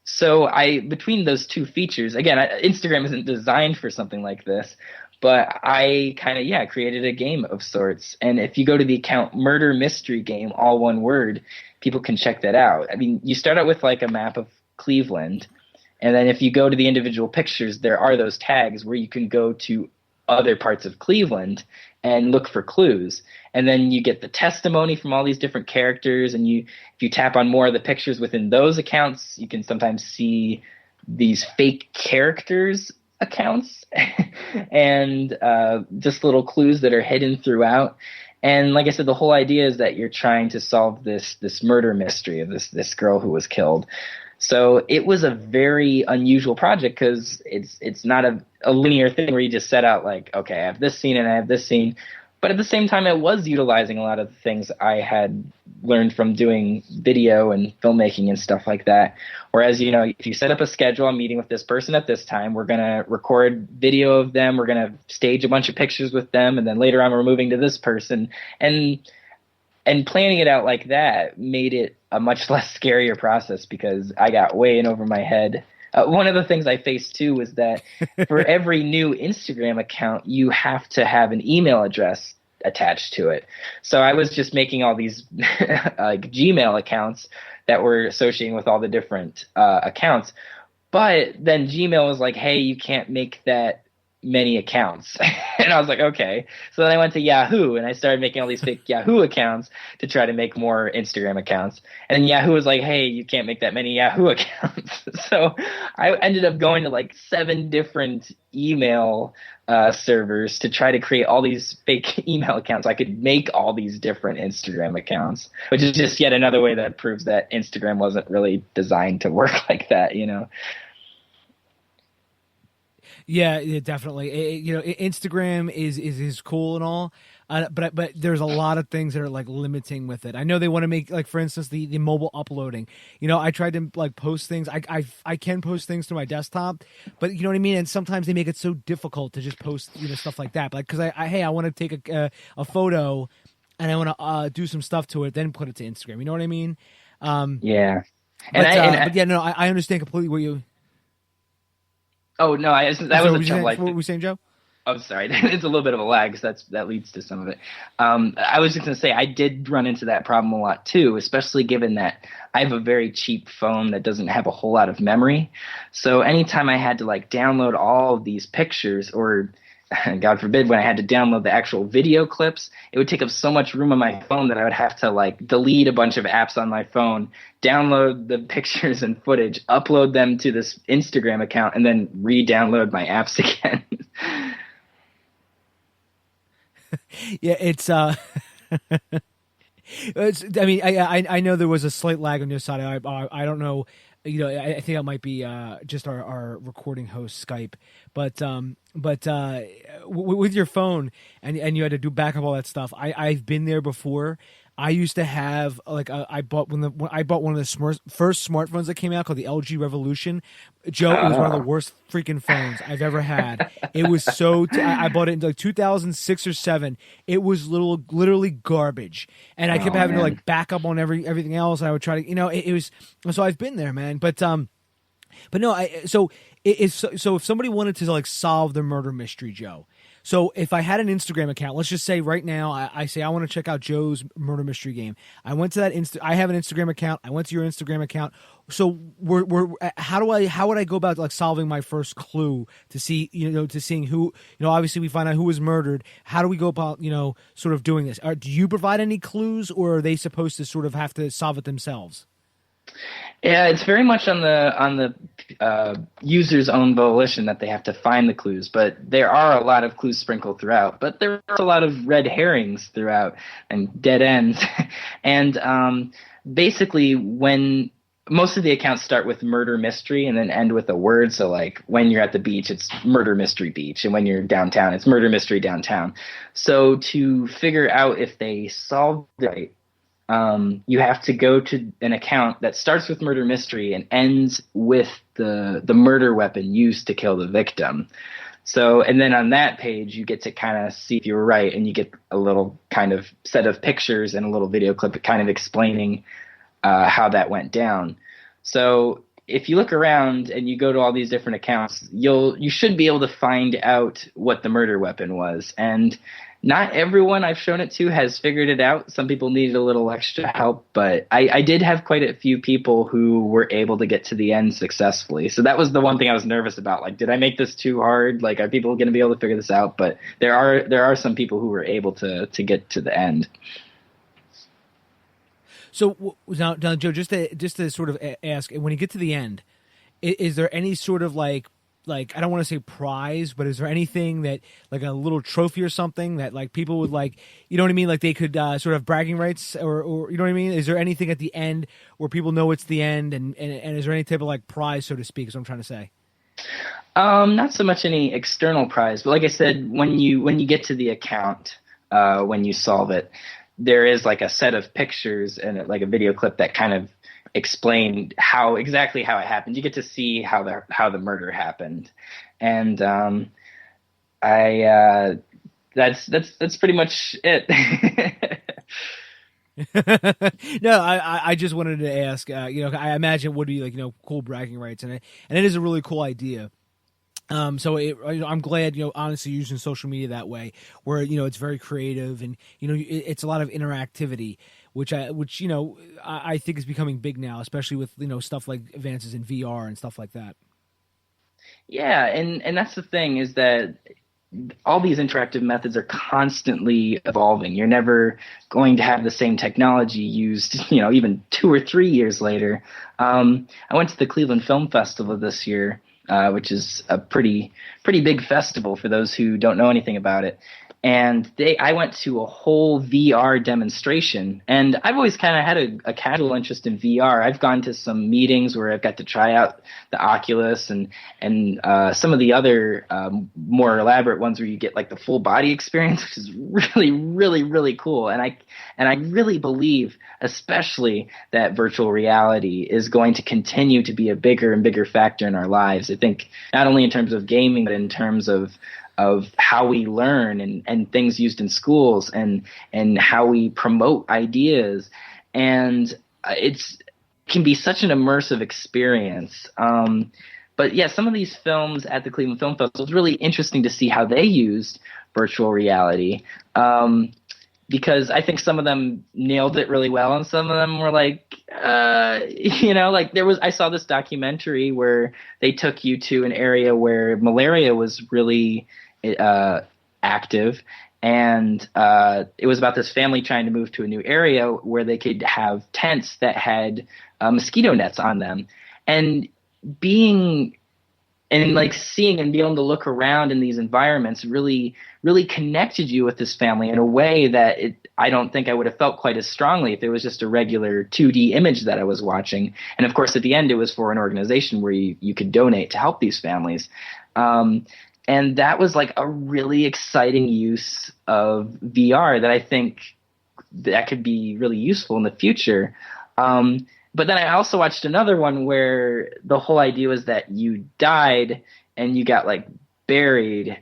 So between those two features, again, Instagram isn't designed for something like this, but I kind of, created a game of sorts. And if you go to the account Murder Mystery Game, all one word, people can check that out. I mean, you start out with like a map of Cleveland, and then if you go to the individual pictures, there are those tags where you can go to other parts of Cleveland and look for clues. And then you get the testimony from all these different characters, and if you tap on more of the pictures within those accounts, you can sometimes see these fake characters accounts and just little clues that are hidden throughout. And like I said, the whole idea is that you're trying to solve this murder mystery of this girl who was killed. So it was a very unusual project, because it's not a linear thing where you just set out like, okay, I have this scene and I have this scene. But at the same time, it was utilizing a lot of the things I had learned from doing video and filmmaking and stuff like that. Whereas, if you set up a schedule, I'm meeting with this person at this time, we're going to record video of them, we're going to stage a bunch of pictures with them, and then later on we're moving to this person. And planning it out like that made it a much less scarier process because I got way in over my head. One of the things I faced too was that for every new Instagram account, you have to have an email address attached to it. So I was just making all these like Gmail accounts that were associating with all the different accounts. But then Gmail was like, hey, you can't make that many accounts. And I was like, okay. So then I went to Yahoo and I started making all these fake Yahoo accounts to try to make more Instagram accounts. And then Yahoo was like, hey, you can't make that many Yahoo accounts. So I ended up going to like 7 different email servers to try to create all these fake email accounts so I could make all these different Instagram accounts, which is just yet another way that proves that Instagram wasn't really designed to work like that, you know? Yeah, definitely. Instagram is cool and all, but there's a lot of things that are like limiting with it. I know they want to make, like, for instance, the mobile uploading. I tried to like post things. I can post things to my desktop, but you know what I mean. And sometimes they make it so difficult to just post stuff like that. But like, because I want to take a photo and I want to do some stuff to it, then put it to Instagram. You know what I mean? Yeah. But yeah, no, I understand completely what you. Oh no! That was what were we saying, Joe? Oh, sorry. It's a little bit of a lag, so that leads to some of it. I was just going to say I did run into that problem a lot too, especially given that I have a very cheap phone that doesn't have a whole lot of memory. So anytime I had to like download all of these pictures, or God forbid, when I had to download the actual video clips, it would take up so much room on my phone that I would have to like delete a bunch of apps on my phone, download the pictures and footage, upload them to this Instagram account, and then re-download my apps again. Yeah, it's I mean, I know there was a slight lag on your side. I don't know. I think that might be just our recording host Skype, but with your phone and you had to do backup all that stuff. I've been there before. I used to have like I bought one of the first smartphones that came out called the LG Revolution. Joe, it was one of the worst freaking phones I've ever had. It was so I bought it in like 2006 or 7. It was literally garbage, and I kept having to like back up on everything else. I would try to it was so I've been there, man. But no, so if somebody wanted to like solve the murder mystery, Joe. So if I had an Instagram account, let's just say right now, I say I want to check out Joe's murder mystery game. I went to that I have an Instagram account. I went to your Instagram account. So how would I go about like solving my first clue to see, to seeing who, obviously we find out who was murdered. How do we go about, sort of doing this? Do you provide any clues, or are they supposed to sort of have to solve it themselves? Yeah, it's very much on the user's own volition that they have to find the clues, but there are a lot of clues sprinkled throughout. But there are a lot of red herrings throughout and dead ends. And basically, when most of the accounts start with murder mystery and then end with a word, so like when you're at the beach, it's murder mystery beach, and when you're downtown, it's murder mystery downtown. So to figure out if they solved it right, you have to go to an account that starts with murder mystery and ends with the murder weapon used to kill the victim. So, and then on that page, you get to kind of see if you were right, and you get a little kind of set of pictures and a little video clip kind of explaining how that went down. So if you look around and you go to all these different accounts, you should be able to find out what the murder weapon was. And not everyone I've shown it to has figured it out. Some people needed a little extra help, but I did have quite a few people who were able to get to the end successfully. So that was the one thing I was nervous about. Like, did I make this too hard? Like, are people going to be able to figure this out? But there are some people who were able to get to the end. So now, Joe, just to sort of ask, when you get to the end, is there any sort of like I don't want to say prize, but is there anything that like a little trophy or something that like people would like, you know what I mean? Like they could sort of bragging rights or you know what I mean? Is there anything at the end where people know it's the end and is there any type of like prize, so to speak, is what I'm trying to say? Not so much any external prize, but like I said, when you get to the account, when you solve it, there is like a set of pictures and like a video clip that kind of explained exactly how it happened. You get to see how the murder happened, and that's pretty much it. No, I just wanted to ask. I imagine it would be like cool bragging rights, and it is a really cool idea. So I'm glad, honestly, using social media that way, where it's very creative and it's a lot of interactivity, which I think is becoming big now, especially with stuff like advances in VR and stuff like that. Yeah, and that's the thing, is that all these interactive methods are constantly evolving. You're never going to have the same technology used, even 2 or 3 years later. I went to the Cleveland Film Festival this year, which is a pretty big festival for those who don't know anything about it. And I went to a whole VR demonstration, and I've always kind of had a casual interest in VR. I've gone to some meetings where I've got to try out the Oculus and some of the other more elaborate ones where you get like the full body experience, which is really, really, really cool. And I really believe, especially, that virtual reality is going to continue to be a bigger and bigger factor in our lives. I think not only in terms of gaming, but in terms of how we learn and things used in schools and how we promote ideas. And it can be such an immersive experience. But yeah, some of these films at the Cleveland Film Festival, it's really interesting to see how they used virtual reality. Because I think some of them nailed it really well, and some of them were like, I saw this documentary where they took you to an area where malaria was really active, and it was about this family trying to move to a new area where they could have tents that had mosquito nets on them, and seeing and being able to look around in these environments really, really connected you with this family in a way that I don't think I would have felt quite as strongly if it was just a regular 2D image that I was watching. And of course, at the end, it was for an organization where you could donate to help these families. And that was like a really exciting use of VR that I think that could be really useful in the future. But then I also watched another one where the whole idea was that you died and you got like buried.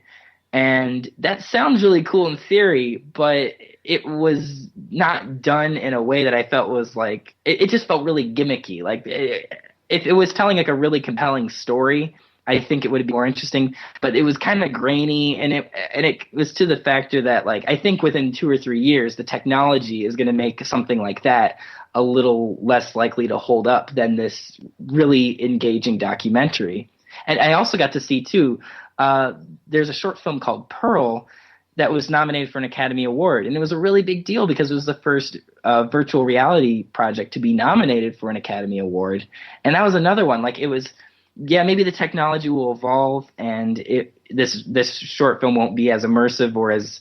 And that sounds really cool in theory, but it was not done in a way that I felt was like, it just felt really gimmicky. Like if it was telling like a really compelling story, I think it would be more interesting, but it was kind of grainy, and it was to the factor that, like, I think within 2 or 3 years, the technology is going to make something like that a little less likely to hold up than this really engaging documentary. And I also got to see, too, there's a short film called Pearl that was nominated for an Academy Award, and it was a really big deal because it was the first virtual reality project to be nominated for an Academy Award. And that was another one. Like, it was, yeah, maybe the technology will evolve, and this short film won't be as immersive or as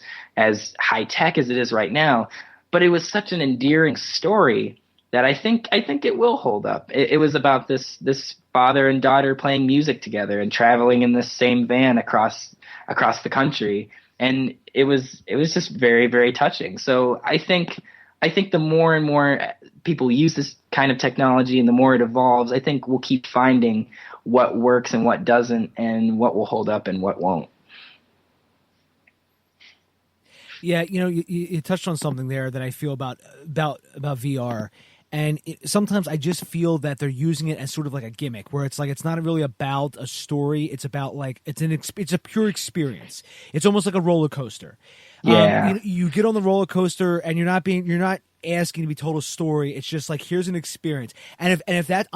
high tech as it is right now. But it was such an endearing story that I think it will hold up. It was about this father and daughter playing music together and traveling in this same van across the country, and it was just very, very touching. So I think the more and more people use this kind of technology and the more it evolves, I think we'll keep finding what works and what doesn't, and what will hold up and what won't. Yeah, you touched on something there that I feel about VR, and sometimes I just feel that they're using it as sort of like a gimmick, where it's like it's not really about a story; it's about like it's a pure experience. It's almost like a roller coaster. Yeah, you get on the roller coaster, and you're not asking to be told a story. It's just like, here's an experience. And if that's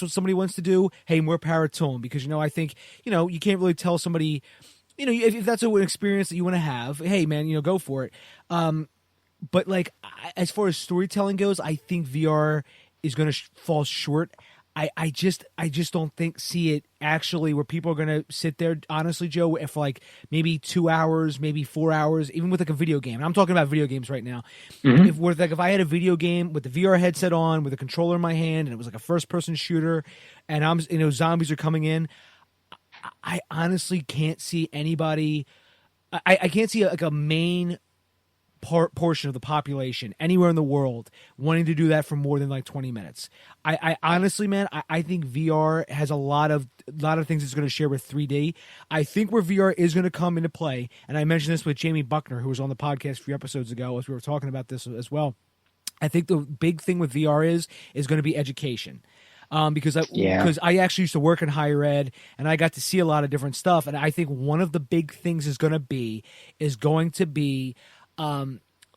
what somebody wants to do, hey, more power to them, because I think you can't really tell somebody. If that's an experience that you want to have, hey, man, go for it. But like, as far as storytelling goes, I think VR is going to fall short. I just don't see it actually where people are going to sit there, honestly, Joe, if like maybe 2 hours, maybe 4 hours, even with like a video game. And I'm talking about video games right now. Mm-hmm. If I had a video game with the VR headset on, with a controller in my hand, and it was like a first person shooter, and zombies are coming in, I honestly can't see anybody. I can't see like a main portion of the population anywhere in the world wanting to do that for more than like 20 minutes. I honestly, man, I think VR has a lot of things it's going to share with 3D. I think where VR is going to come into play, and I mentioned this with Jamie Buckner, who was on the podcast a few episodes ago as we were talking about this as well. I think the big thing with VR is going to be education. Because I actually used to work in higher ed and I got to see a lot of different stuff. And I think one of the big things is going to be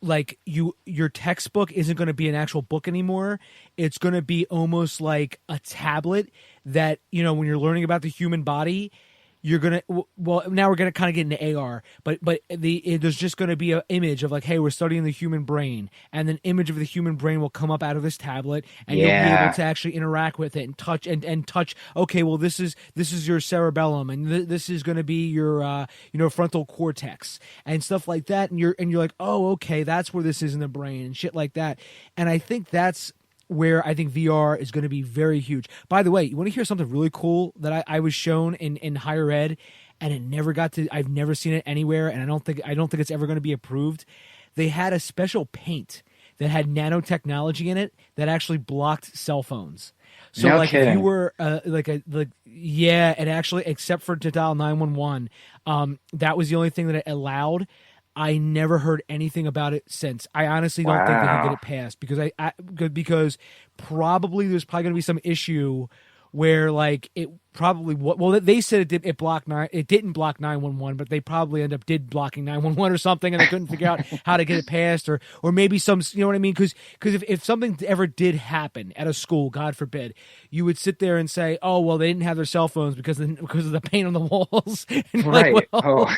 like your textbook isn't going to be an actual book anymore. It's going to be almost like a tablet that, you know, when you're learning about the human body, you're going to, well, now we're going to kind of get into AR, but there's just going to be an image of like, hey, we're studying the human brain, and then image of the human brain will come up out of this tablet, and you'll be able to actually interact with it and touch and touch. Okay, well, this is your cerebellum, and this is going to be your frontal cortex and stuff like that, and you're like, oh, okay, that's where this is in the brain and shit like that. And I think that's where I think VR is going to be very huge. By the way, you want to hear something really cool that I was shown in higher ed, and it never got to. I've never seen it anywhere, and I don't think it's ever going to be approved. They had a special paint that had nanotechnology in it that actually blocked cell phones. So no like kidding. if you were and actually except for to dial 911, that was the only thing that it allowed. I never heard anything about it since. I honestly don't think they can get it passed because probably there's probably going to be some issue where like it probably they said it didn't block 911, but they probably did blocking 911 or something, and they couldn't figure out how to get it passed or maybe some, you know what I mean? Because if something ever did happen at a school, God forbid, you would sit there and say, oh well, they didn't have their cell phones because of the paint on the walls. Right. Like, well,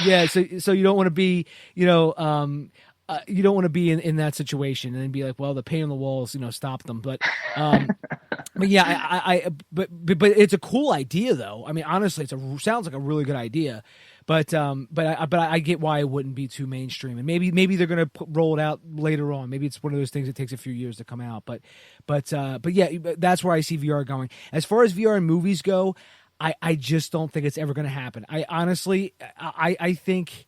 yeah. So you don't want to be, you don't want to be in that situation and be like, well, the paint on the walls, stopped them. But yeah, but it's a cool idea though. I mean, honestly, sounds like a really good idea. But I get why it wouldn't be too mainstream, and maybe they're gonna roll it out later on. Maybe it's one of those things that takes a few years to come out. But yeah, that's where I see VR going. As far as VR in movies go, I just don't think it's ever gonna happen. I honestly, I think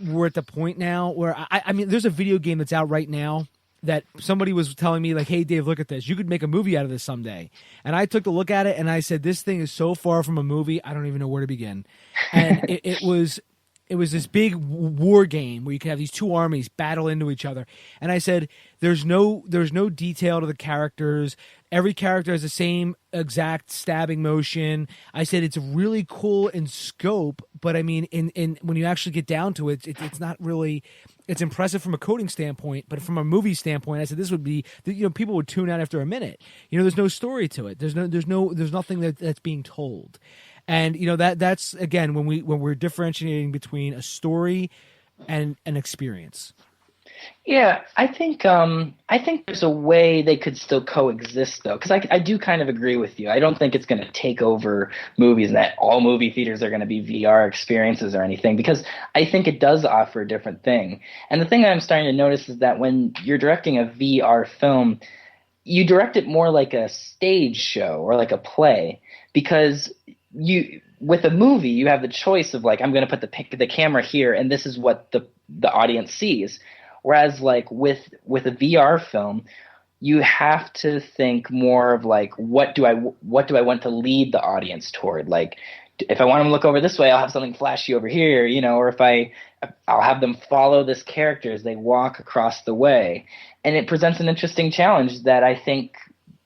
we're at the point now where I mean, there's a video game that's out right now that somebody was telling me like, hey Dave, look at this, you could make a movie out of this someday. And I took a look at it and I said, this thing is so far from a movie, I don't even know where to begin. And it was this big war game where you could have these two armies battle into each other. And I said, there's no detail to the characters. Every character has the same exact stabbing motion. I said it's really cool in scope, but I mean, in when you actually get down to it, it's not really. It's impressive from a coding standpoint, but from a movie standpoint, I said this would be, people would tune out after a minute. There's no story to it. There's nothing that's being told, and that's again when we're differentiating between a story and an experience. Yeah, I think there's a way they could still coexist though, because I do kind of agree with you. I don't think it's going to take over movies and that all movie theaters are going to be VR experiences or anything, because I think it does offer a different thing. And the thing that I'm starting to notice is that when you're directing a VR film, you direct it more like a stage show or like a play, because with a movie you have the choice of like, I'm going to put the camera here and this is what the audience sees. Whereas like with a VR film, you have to think more of like, what do I want to lead the audience toward? Like, if I want them to look over this way, I'll have something flashy over here, or if I'll have them follow this character as they walk across the way. And it presents an interesting challenge that I think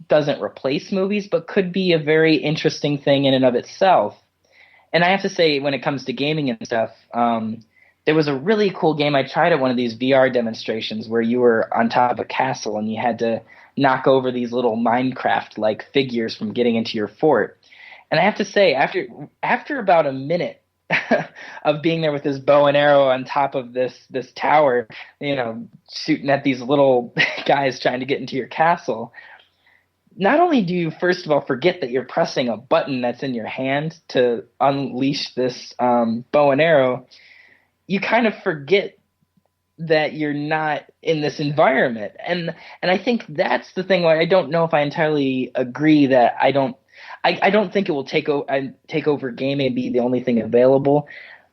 doesn't replace movies, but could be a very interesting thing in and of itself. And I have to say, when it comes to gaming and stuff, there was a really cool game I tried at one of these VR demonstrations where you were on top of a castle and you had to knock over these little Minecraft-like figures from getting into your fort. And I have to say, after about a minute of being there with this bow and arrow on top of this tower, shooting at these little guys trying to get into your castle, not only do you, first of all, forget that you're pressing a button that's in your hand to unleash this bow and arrow, you kind of forget that you're not in this environment. And I think that's the thing where I don't know if I entirely agree that I don't think it will take over gaming and be the only thing available.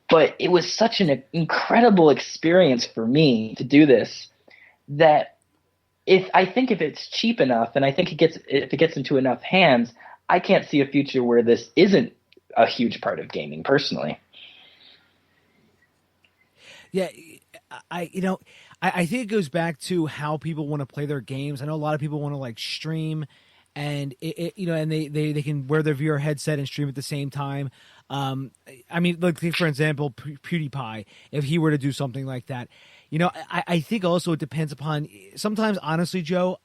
But it was such an incredible experience for me to do this that if it's cheap enough and I think if it gets into enough hands, I can't see a future where this isn't a huge part of gaming personally. Yeah, I I think it goes back to how people want to play their games. I know a lot of people want to like stream, and and they can wear their VR headset and stream at the same time. I mean, like for example, PewDiePie, if he were to do something like that, I think also it depends upon. Sometimes, honestly, Joe,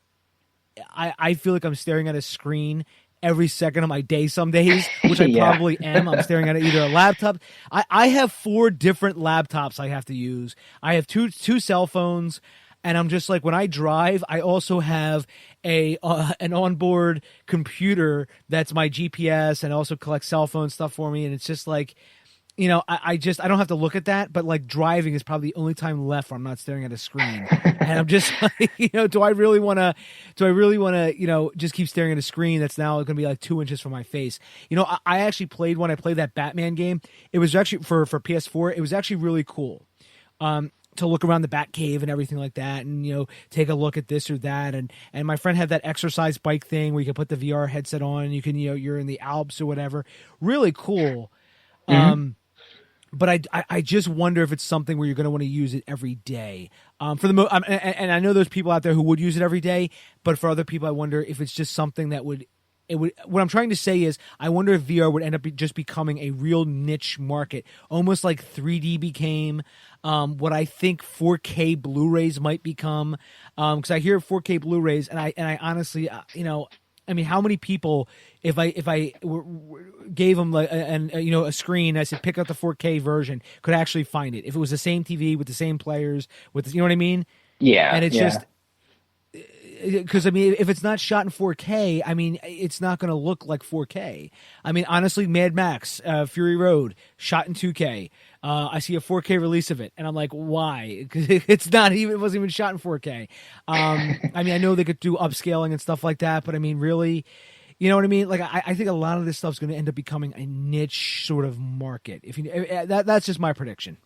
I feel like I'm staring at a screen every second of my day some days, which I probably am. I'm staring at either a laptop. I have 4 different laptops I have to use. I have two cell phones, and I'm just like, when I drive, I also have an onboard computer that's my GPS and also collects cell phone stuff for me. And it's just like, I don't have to look at that, but like driving is probably the only time left where I'm not staring at a screen. And I'm just like, do I really want to, just keep staring at a screen that's now going to be like 2 inches from my face? I actually played that Batman game. It was actually for PS4. It was actually really cool. To look around the Batcave and everything like that, and take a look at this or that, and my friend had that exercise bike thing where you can put the VR headset on and you can you're in the Alps or whatever. Really cool. Mm-hmm. But I just wonder if it's something where you're going to want to use it every day. And I know there's people out there who would use it every day, but for other people, I wonder if it's just something that would. What I'm trying to say is, I wonder if VR would end up just becoming a real niche market, almost like 3D became. What I think 4K Blu-rays might become, because I hear 4K Blu-rays, and I honestly, I mean, how many people, if I gave them a screen, I said pick up the 4K version, could actually find it if it was the same TV with the same players, you know what I mean? Yeah, and it's just. Because, I mean, if it's not shot in 4K, I mean, it's not going to look like 4K. I mean, honestly, Mad Max, Fury Road, shot in 2K. I see a 4K release of it, and I'm like, why? Because it wasn't even shot in 4K. I mean, I know they could do upscaling and stuff like that, but I mean, really, you know what I mean? Like, I think a lot of this stuff's going to end up becoming a niche sort of market. That's just my prediction.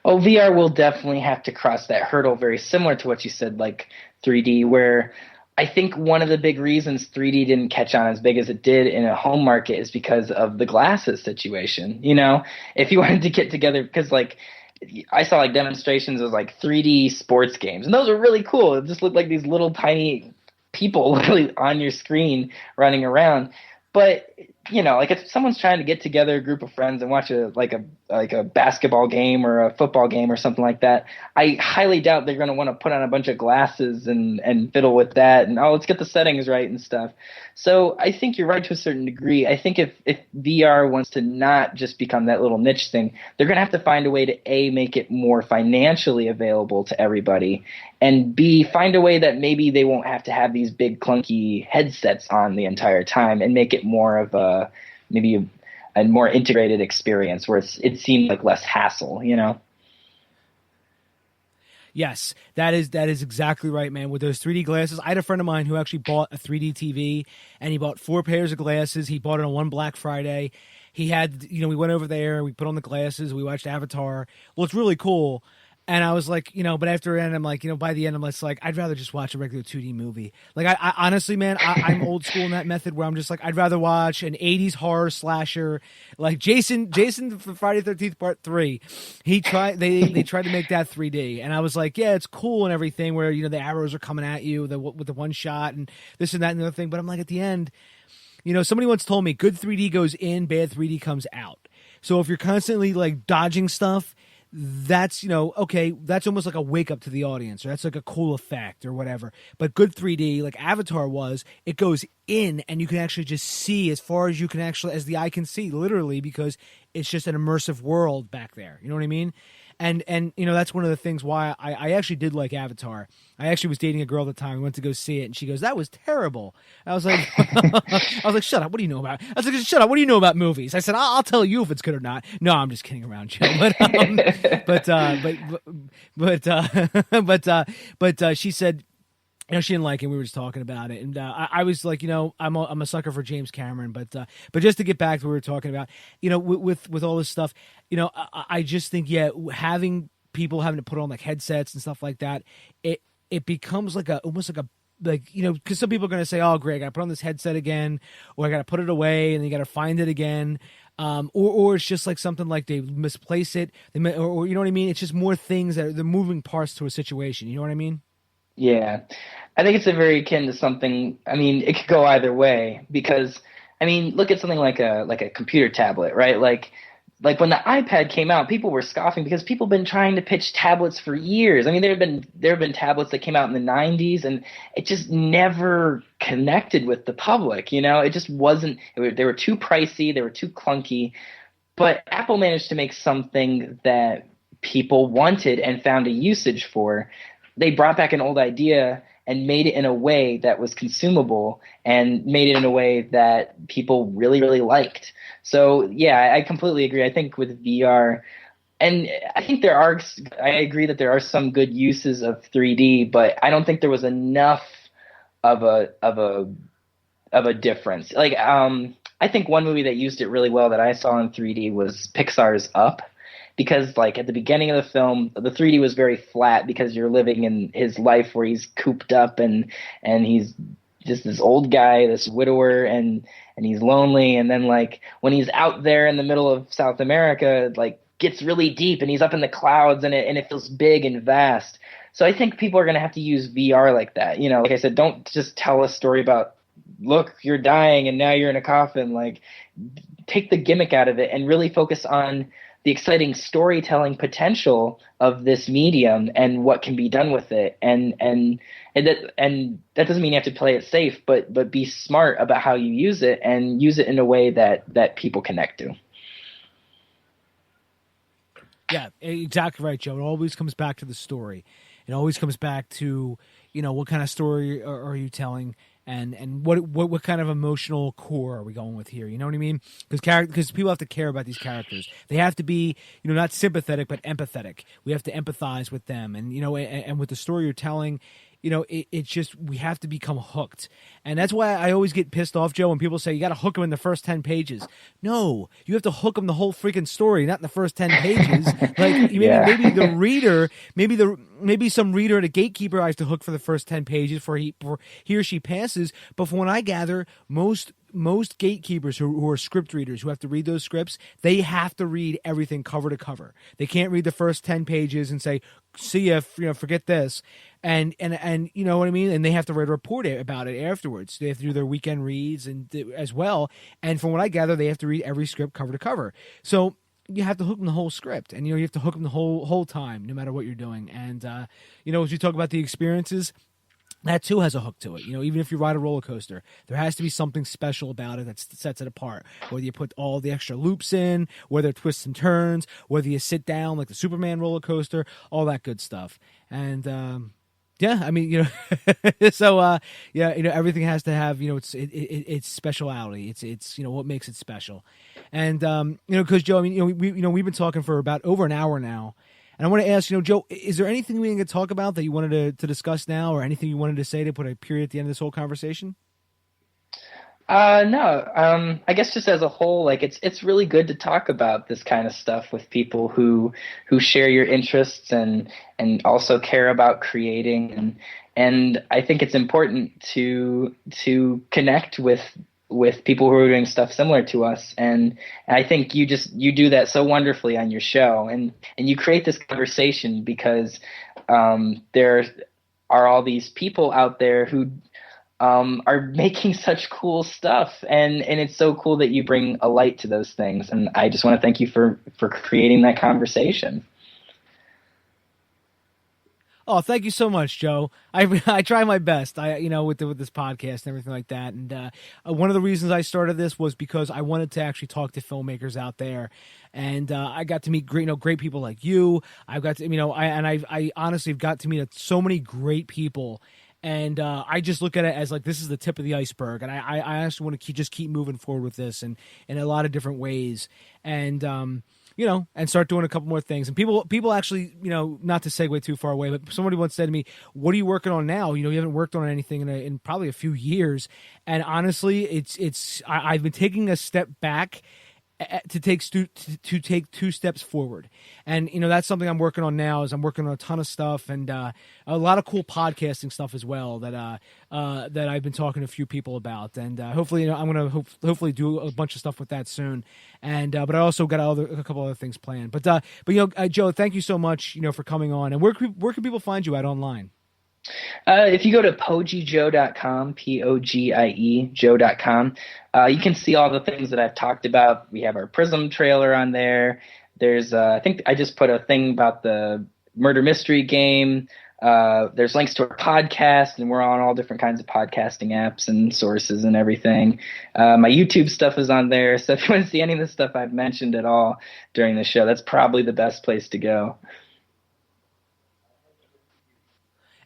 Oh, VR will definitely have to cross that hurdle, very similar to what you said, like 3D, where I think one of the big reasons 3D didn't catch on as big as it did in a home market is because of the glasses situation. If you wanted to get together, because like I saw like demonstrations of like 3D sports games, and those were really cool. It just looked like these little tiny people literally on your screen running around. But like if someone's trying to get together a group of friends and watch a basketball game or a football game or something like that, I highly doubt they're going to want to put on a bunch of glasses and fiddle with that and let's get the settings right and stuff. So I think you're right to a certain degree. I think if VR wants to not just become that little niche thing, they're going to have to find a way to make it more financially available to everybody, and B, find a way that maybe they won't have to have these big clunky headsets on the entire time, and make it more of maybe a more integrated experience where it seems like less hassle, Yes, that is exactly right, man. With those 3D glasses, I had a friend of mine who actually bought a 3D TV, and he bought 4 pairs of glasses. He bought it on one Black Friday. He had, we went over there, we put on the glasses, we watched Avatar. Well, it's really cool. And I was like, but after the end, I'm like, by the end, I'm just like, I'd rather just watch a regular 2D movie. Like, I honestly, man, I'm old school in that method where I'm just like, I'd rather watch an 80s horror slasher. Like Jason for Friday the 13th Part 3, they tried to make that 3D. And I was like, yeah, it's cool and everything where, the arrows are coming at you with the one shot and this and that and the other thing. But I'm like, at the end, somebody once told me good 3D goes in, bad 3D comes out. So if you're constantly like dodging stuff, that's okay, that's almost like a wake up to the audience, or that's like a cool effect or whatever. But good 3D, like Avatar was, it goes in and you can actually just see as far as you can actually, as the eye can see, literally, because it's just an immersive world back there. You know what I mean? And that's one of the things why I actually did like Avatar. I actually was dating a girl at the time. We went to go see it, and she goes, "That was terrible." I was like, "Shut up! What do you know about?" I was like, "Shut up! What do you know about movies?" I said, "I'll tell you if it's good or not." No, I'm just kidding around, Joe. But she said, she didn't like it. We were just talking about it, and I was like, I'm a sucker for James Cameron, but just to get back to what we were talking about, with all this stuff, I just think, having people having to put on like headsets and stuff like that, it becomes like because some people are going to say, oh, great, I got to put on this headset again, or I got to put it away, and then you got to find it again. or it's just like something like they misplace it, or you know what I mean? It's just more things that are the moving parts to a situation. You know what I mean? Yeah, I think it's a very akin to something. I mean, it could go either way because I mean, look at something like a computer tablet, right? Like when the iPad came out, people were scoffing because people have been trying to pitch tablets for years. I mean, there have been tablets that came out in the 90s, and it just never connected with the public. You know, it just wasn't. They were too pricey, they were too clunky. But Apple managed to make something that people wanted and found a usage for. They brought back an old idea and made it in a way that was consumable and made it in a way that people really, really liked. So, yeah, I completely agree. I think with VR, and I think I agree that there are some good uses of 3D, but I don't think there was enough of a difference. Like, I think one movie that used it really well that I saw in 3D was Pixar's Up. Because like at the beginning of the film, the 3D was very flat because you're living in his life where he's cooped up and he's just this old guy, this widower, and he's lonely. And then like when he's out there in the middle of South America, like gets really deep and he's up in the clouds and it feels big and vast. So I think people are going to have to use VR like that. You know, like I said, don't just tell a story about, look, you're dying and now you're in a coffin. Like take the gimmick out of it and really focus on the exciting storytelling potential of this medium and what can be done with it. And that doesn't mean you have to play it safe, but be smart about how you use it and use it in a way that people connect to. Yeah, exactly right, Joe. It always comes back to the story. It always comes back to, you know, what kind of story are you telling, and what kind of emotional core are we going with here? You know what I mean? Because people have to care about these characters. They have to be, you know, not sympathetic but empathetic. We have to empathize with them, and you know, and with the story you're telling. You know, it's just we have to become hooked. And that's why I always get pissed off, Joe, when people say you got to hook them in the first 10 pages. No, you have to hook them the whole freaking story, not in the first 10 pages. Like maybe the reader, maybe some reader at a gatekeeper has to hook for the first 10 pages before he or she passes. But from what I gather, most gatekeepers who are script readers who have to read those scripts, they have to read everything cover to cover. They can't read the first 10 pages and say, see ya, you know, forget this. And you know what I mean? And they have to write a report about it afterwards. They have to do their weekend reads and as well. And from what I gather, they have to read every script cover to cover. So you have to hook them the whole script, and you know you have to hook them the whole time, no matter what you're doing. And you know, as you talk about the experiences, that too has a hook to it. You know, even if you ride a roller coaster, there has to be something special about it that sets it apart. Whether you put all the extra loops in, whether it twists and turns, whether you sit down like the Superman roller coaster, all that good stuff. And yeah, I mean, you know, so yeah, you know, everything has to have, you know, it's speciality. It's you know what makes it special. And you know, because Joe, I mean, you know, we've been talking for about over an hour now. And I want to ask, you know, Joe, is there anything we can talk about that you wanted to discuss now, or anything you wanted to say to put a period at the end of this whole conversation? No. I guess just as a whole, like it's really good to talk about this kind of stuff with people who share your interests and also care about creating, and I think it's important to connect with people who are doing stuff similar to us, and I think you do that so wonderfully on your show, and you create this conversation because there are all these people out there who are making such cool stuff, and it's so cool that you bring a light to those things, and I just want to thank you for creating that conversation. Oh, thank you so much, Joe. I try my best. You know, with this podcast and everything like that. And one of the reasons I started this was because I wanted to actually talk to filmmakers out there, and I got to meet great people like you. I've got to, you know, I honestly have got to meet so many great people. And I just look at it as like this is the tip of the iceberg, and I actually want to just keep moving forward with this, and in a lot of different ways, and you know, and start doing a couple more things. And people actually, you know, not to segue too far away, but somebody once said to me, "What are you working on now? You know, you haven't worked on anything in probably a few years." And honestly, I've been taking a step back. to take to take 2 steps forward. And that's something I'm working on now. Is I'm working on a ton of stuff and a lot of cool podcasting stuff as well that I've been talking to a few people about. And hopefully, I'm going to hopefully do a bunch of stuff with that soon. And but I also got a couple other things planned. But Joe, thank you so much for coming on. And where can people find you at online? If you go to pogiejoe.com, Pogie Joe.com, you can see all the things that I've talked about. We have our Prism trailer on there. There's, I think I just put a thing about the murder mystery game. There's links to our podcast, and we're on all different kinds of podcasting apps and sources and everything. My YouTube stuff is on there. So if you want to see any of the stuff I've mentioned at all during the show, that's probably the best place to go.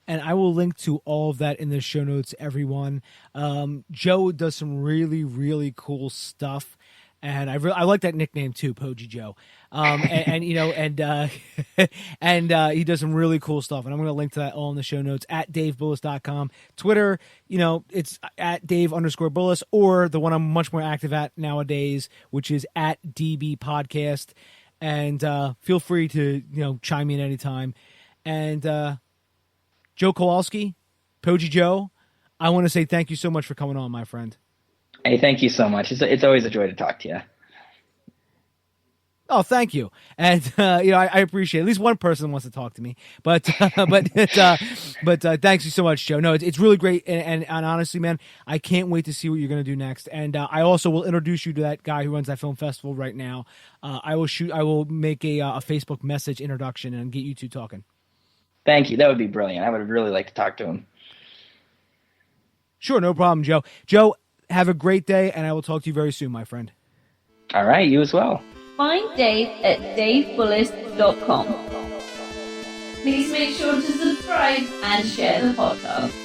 And I will link to all of that in the show notes, everyone. Joe does some really, really cool stuff. And I like that nickname too, Pogie Joe. And he does some really cool stuff. And I'm going to link to that all in the show notes at DaveBullis.com. Twitter, it's at Dave_Bullis, or the one I'm much more active at nowadays, which is at DB Podcast. And feel free to, chime in anytime. And Joe Kowalski, Pogie Joe, I want to say thank you so much for coming on, my friend. Hey, thank you so much. It's always a joy to talk to you. Oh, thank you. And I appreciate it. At least one person wants to talk to me. But thanks you so much, Joe. No, it's really great. And honestly, man, I can't wait to see what you're going to do next. And I also will introduce you to that guy who runs that film festival right now. I will make a Facebook message introduction and get you two talking. Thank you. That would be brilliant. I would really like to talk to him. Sure, no problem, Joe. Joe, have a great day, and I will talk to you very soon, my friend. All right, you as well. Find Dave at davebullis.com. Please make sure to subscribe and share the podcast.